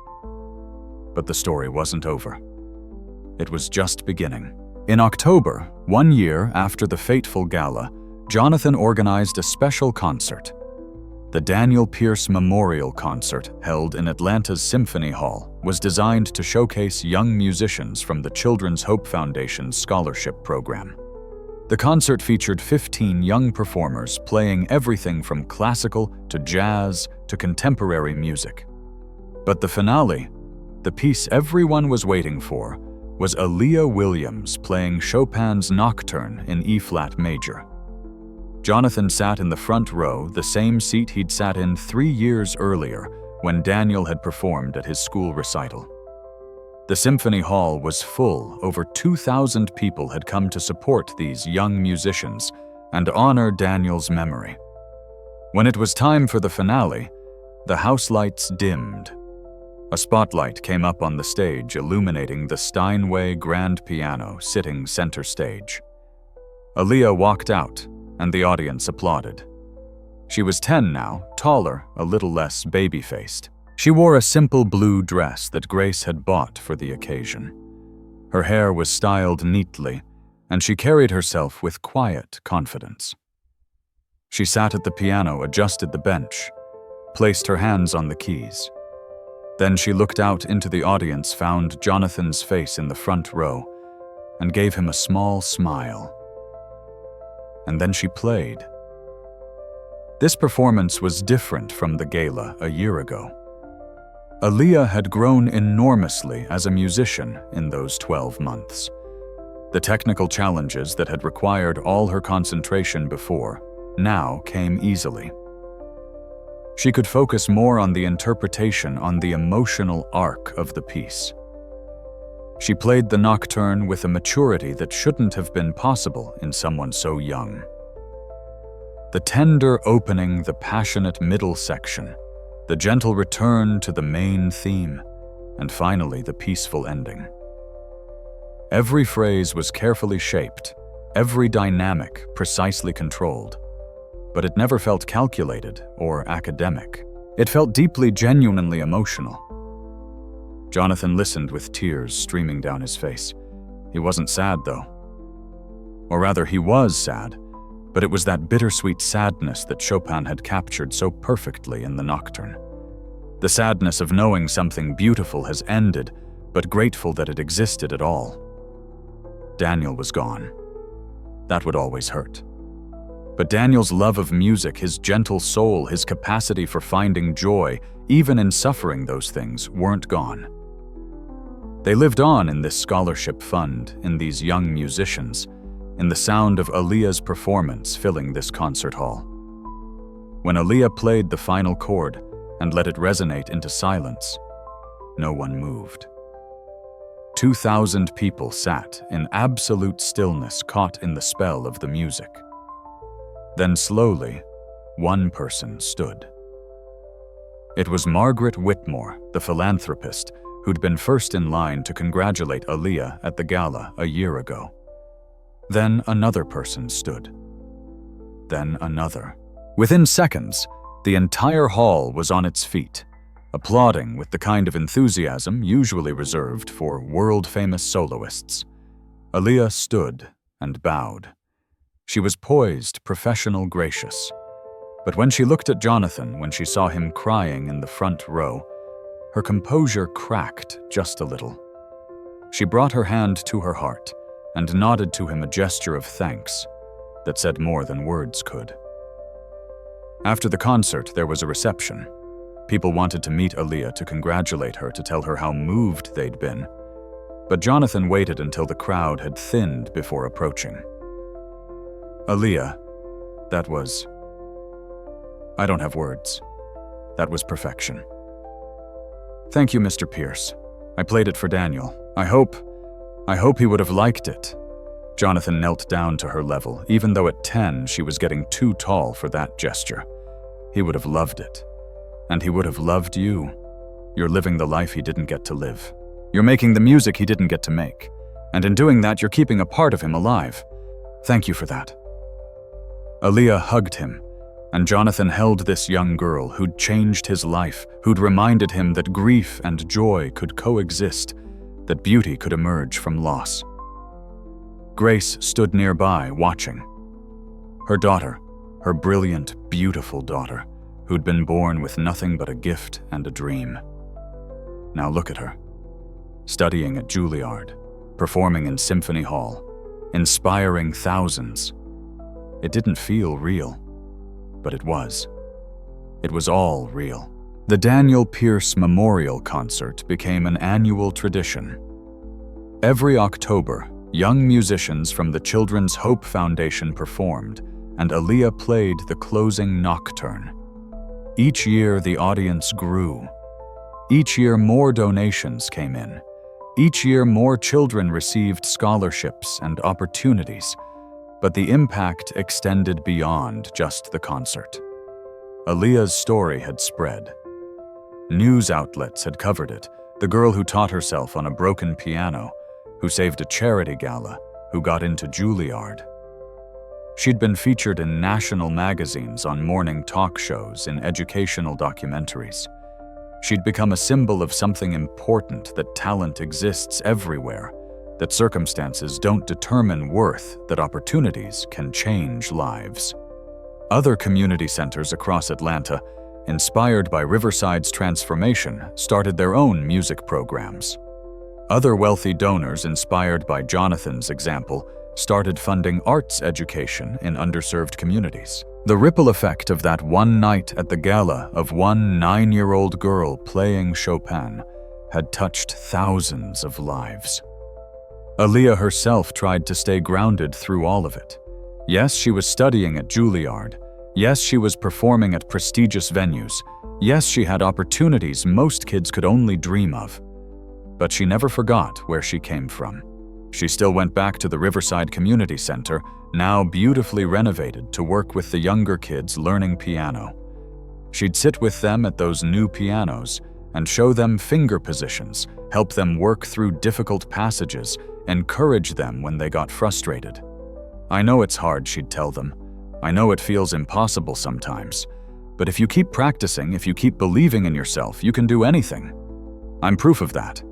But the story wasn't over. It was just beginning. In October, 1 year after the fateful gala, Jonathan organized a special concert. The Daniel Pierce Memorial Concert, held in Atlanta's Symphony Hall, was designed to showcase young musicians from the Children's Hope Foundation's scholarship program. The concert featured 15 young performers playing everything from classical to jazz to contemporary music. But the finale, the piece everyone was waiting for, was Aaliyah Williams playing Chopin's Nocturne in E-flat major. Jonathan sat in the front row, the same seat he'd sat in 3 years earlier when Daniel had performed at his school recital. The Symphony Hall was full. Over 2,000 people had come to support these young musicians and honor Daniel's memory. When it was time for the finale, the house lights dimmed. A spotlight came up on the stage, illuminating the Steinway grand piano sitting center stage. Aaliyah walked out, and the audience applauded. She was 10 now, taller, a little less baby-faced. She wore a simple blue dress that Grace had bought for the occasion. Her hair was styled neatly, and she carried herself with quiet confidence. She sat at the piano, adjusted the bench, placed her hands on the keys. Then she looked out into the audience, found Jonathan's face in the front row, and gave him a small smile. And then she played. This performance was different from the gala a year ago. Aaliyah had grown enormously as a musician in those 12 months. The technical challenges that had required all her concentration before now came easily. She could focus more on the interpretation, on the emotional arc of the piece. She played the nocturne with a maturity that shouldn't have been possible in someone so young. The tender opening, the passionate middle section, the gentle return to the main theme, and finally the peaceful ending. Every phrase was carefully shaped, every dynamic precisely controlled, but it never felt calculated or academic. It felt deeply, genuinely emotional. Jonathan listened with tears streaming down his face. He wasn't sad, though. Or rather, he was sad, but it was that bittersweet sadness that Chopin had captured so perfectly in the nocturne. The sadness of knowing something beautiful has ended, but grateful that it existed at all. Daniel was gone. That would always hurt. But Daniel's love of music, his gentle soul, his capacity for finding joy, even in suffering those things, weren't gone. They lived on in this scholarship fund, in these young musicians, in the sound of Aaliyah's performance filling this concert hall. When Aaliyah played the final chord and let it resonate into silence, no one moved. 2,000 people sat in absolute stillness, caught in the spell of the music. Then slowly, one person stood. It was Margaret Whitmore, the philanthropist, who'd been first in line to congratulate Aaliyah at the Gala a year ago. Then another person stood. Then another. Within seconds, the entire hall was on its feet, applauding with the kind of enthusiasm usually reserved for world-famous soloists. Aaliyah stood and bowed. She was poised, professional, gracious. But when she looked at Jonathan, when she saw him crying in the front row, her composure cracked just a little. She brought her hand to her heart and nodded to him a gesture of thanks that said more than words could. After the concert, there was a reception. People wanted to meet Aaliyah, to congratulate her, to tell her how moved they'd been. But Jonathan waited until the crowd had thinned before approaching. Aaliyah, that was... I don't have words. That was perfection. Thank you, Mr. Pierce. I played it for Daniel. I hope he would have liked it. Jonathan knelt down to her level. Even though at 10 she was getting too tall for that gesture. He would have loved it. And he would have loved you. You're living the life he didn't get to live. You're making the music he didn't get to make. And in doing that, you're keeping a part of him alive. Thank you for that. Aaliyah hugged him, and Jonathan held this young girl who'd changed his life, who'd reminded him that grief and joy could coexist, that beauty could emerge from loss. Grace stood nearby, watching. Her daughter, her brilliant, beautiful daughter, who'd been born with nothing but a gift and a dream. Now look at her, studying at Juilliard, performing in Symphony Hall, inspiring thousands. It didn't feel real, but it was. It was all real. The Daniel Pierce Memorial Concert became an annual tradition. Every October, young musicians from the Children's Hope Foundation performed, and Aaliyah played the closing nocturne. Each year, the audience grew. Each year, more donations came in. Each year, more children received scholarships and opportunities. But the impact extended beyond just the concert. Aaliyah's story had spread. News outlets had covered it. The girl who taught herself on a broken piano, who saved a charity gala, who got into Juilliard. She'd been featured in national magazines, on morning talk shows, in educational documentaries. She'd become a symbol of something important, that talent exists everywhere, that circumstances don't determine worth, that opportunities can change lives. Other community centers across Atlanta, inspired by Riverside's transformation, started their own music programs. Other wealthy donors, inspired by Jonathan's example, started funding arts education in underserved communities. The ripple effect of that one night at the gala of one 9-year-old girl playing Chopin had touched thousands of lives. Aaliyah herself tried to stay grounded through all of it. Yes, she was studying at Juilliard, Yes, she was performing at prestigious venues. Yes, she had opportunities most kids could only dream of. But she never forgot where she came from. She still went back to the Riverside Community Center, now beautifully renovated, to work with the younger kids learning piano. She'd sit with them at those new pianos and show them finger positions, help them work through difficult passages, encourage them when they got frustrated. I know it's hard, she'd tell them. I know it feels impossible sometimes. But if you keep practicing, if you keep believing in yourself, you can do anything. I'm proof of that.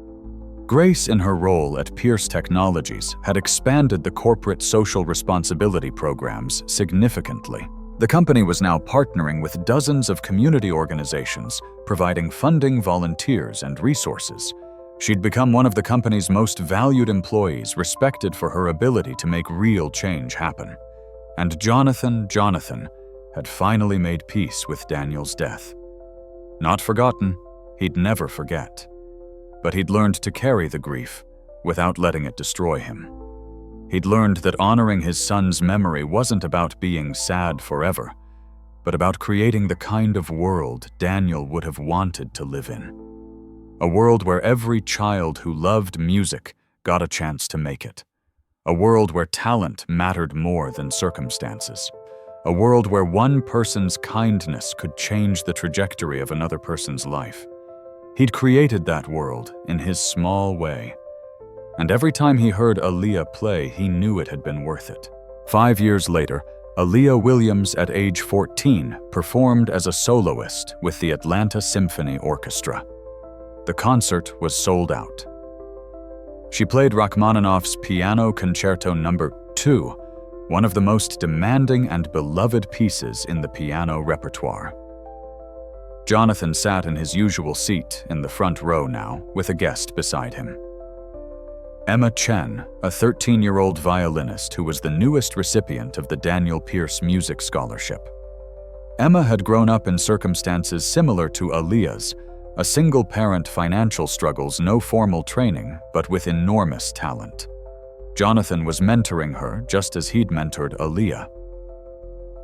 Grace, in her role at Pierce Technologies, had expanded the corporate social responsibility programs significantly. The company was now partnering with dozens of community organizations, providing funding, volunteers, and resources. She'd become one of the company's most valued employees, respected for her ability to make real change happen. And Jonathan had finally made peace with Daniel's death. Not forgotten, he'd never forget. But he'd learned to carry the grief without letting it destroy him. He'd learned that honoring his son's memory wasn't about being sad forever, but about creating the kind of world Daniel would have wanted to live in. A world where every child who loved music got a chance to make it. A world where talent mattered more than circumstances. A world where one person's kindness could change the trajectory of another person's life. He'd created that world in his small way. And every time he heard Aaliyah play, he knew it had been worth it. 5 years later, Aaliyah Williams, at age 14, performed as a soloist with the Atlanta Symphony Orchestra. The concert was sold out. She played Rachmaninoff's Piano Concerto No. 2, one of the most demanding and beloved pieces in the piano repertoire. Jonathan sat in his usual seat in the front row now, with a guest beside him. Emma Chen, a 13-year-old violinist who was the newest recipient of the Daniel Pierce Music Scholarship. Emma had grown up in circumstances similar to Aaliyah's, a single-parent, financial struggles, no formal training, but with enormous talent. Jonathan was mentoring her just as he'd mentored Aaliyah.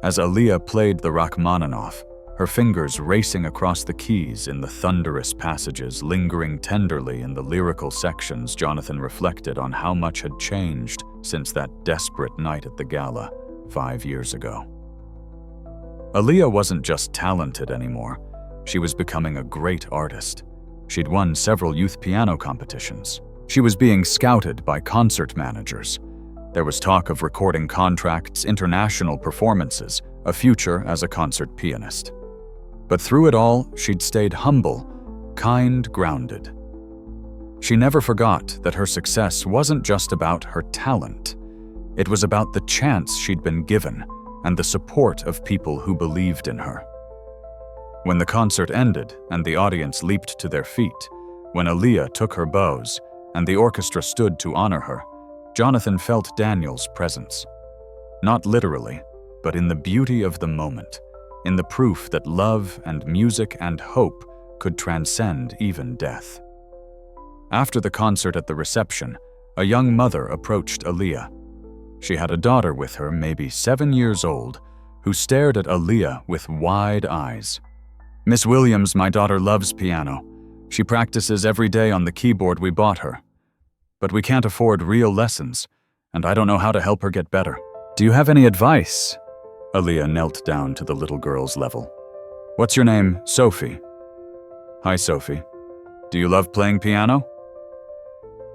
As Aaliyah played the Rachmaninoff, her fingers racing across the keys in the thunderous passages, lingering tenderly in the lyrical sections, Jonathan reflected on how much had changed since that desperate night at the Gala 5 years ago. Aaliyah wasn't just talented anymore. She was becoming a great artist. She'd won several youth piano competitions. She was being scouted by concert managers. There was talk of recording contracts, international performances, a future as a concert pianist. But through it all, she'd stayed humble, kind, grounded. She never forgot that her success wasn't just about her talent. It was about the chance she'd been given and the support of people who believed in her. When the concert ended and the audience leaped to their feet, when Aaliyah took her bows and the orchestra stood to honor her, Jonathan felt Daniel's presence. Not literally, but in the beauty of the moment, in the proof that love and music and hope could transcend even death. After the concert at the reception, a young mother approached Aaliyah. She had a daughter with her, maybe 7 years old, who stared at Aaliyah with wide eyes. "Miss Williams, my daughter loves piano. She practices every day on the keyboard we bought her. But we can't afford real lessons, and I don't know how to help her get better. Do you have any advice?" Aaliyah knelt down to the little girl's level. "What's your name?" "Sophie." "Hi, Sophie. Do you love playing piano?"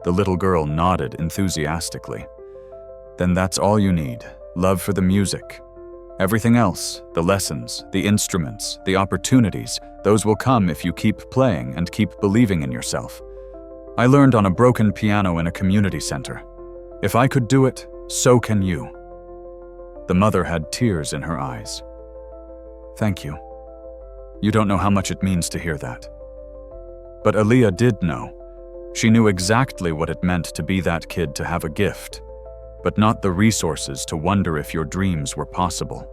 The little girl nodded enthusiastically. "Then that's all you need, love for the music. Everything else, the lessons, the instruments, the opportunities, those will come if you keep playing and keep believing in yourself. I learned on a broken piano in a community center. If I could do it, so can you." The mother had tears in her eyes. "Thank you. You don't know how much it means to hear that." But Aaliyah did know. She knew exactly what it meant to be that kid, to have a gift, but not the resources to wonder if your dreams were possible.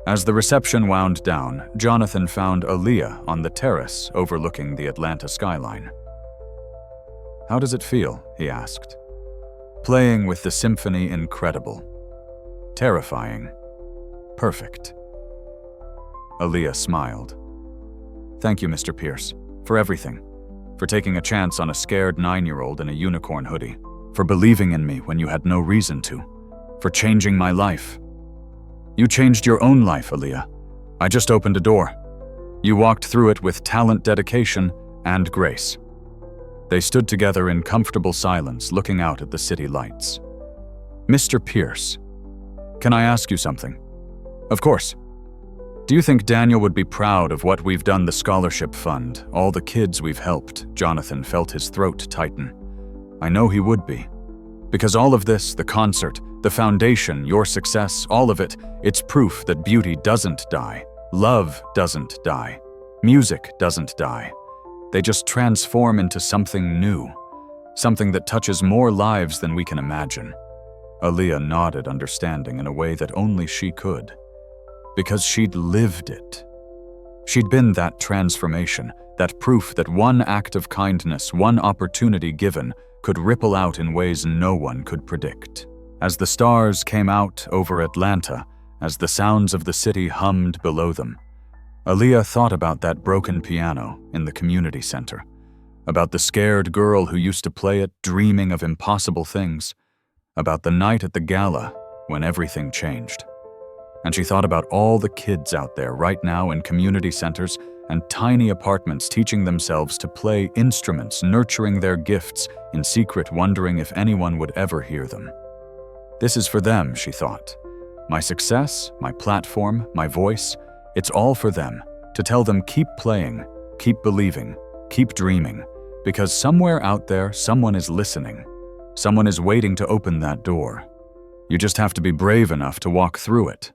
As the reception wound down, Jonathan found Aaliyah on the terrace overlooking the Atlanta skyline. "How does it feel?" he asked. "Playing with the symphony, incredible. Terrifying. Perfect." Aaliyah smiled. Thank you, Mr. Pierce, for everything. For taking a chance on a scared 9-year-old in a unicorn hoodie. For believing in me when you had no reason to. For changing my life. You changed your own life, Aaliyah. I just opened a door. You walked through it with talent, dedication, and grace. They stood together in comfortable silence, looking out at the city lights. Mr. Pierce, can I ask you something? Of course. Do you think Daniel would be proud of what we've done, the scholarship fund, all the kids we've helped? Jonathan felt his throat tighten. I know he would be. Because all of this, the concert, the foundation, your success, all of it, it's proof that beauty doesn't die. Love doesn't die. Music doesn't die. They just transform into something new. Something that touches more lives than we can imagine. Aaliyah nodded, understanding in a way that only she could. Because she'd lived it. She'd been that transformation, that proof that one act of kindness, one opportunity given, could ripple out in ways no one could predict. As the stars came out over Atlanta, as the sounds of the city hummed below them, Aaliyah thought about that broken piano in the community center, about the scared girl who used to play it, dreaming of impossible things, about the night at the Gala when everything changed. And she thought about all the kids out there right now in community centers and tiny apartments teaching themselves to play instruments, nurturing their gifts, in secret wondering if anyone would ever hear them. This is for them, she thought. My success, my platform, my voice, it's all for them, to tell them keep playing, keep believing, keep dreaming, because somewhere out there, someone is listening. Someone is waiting to open that door. You just have to be brave enough to walk through it.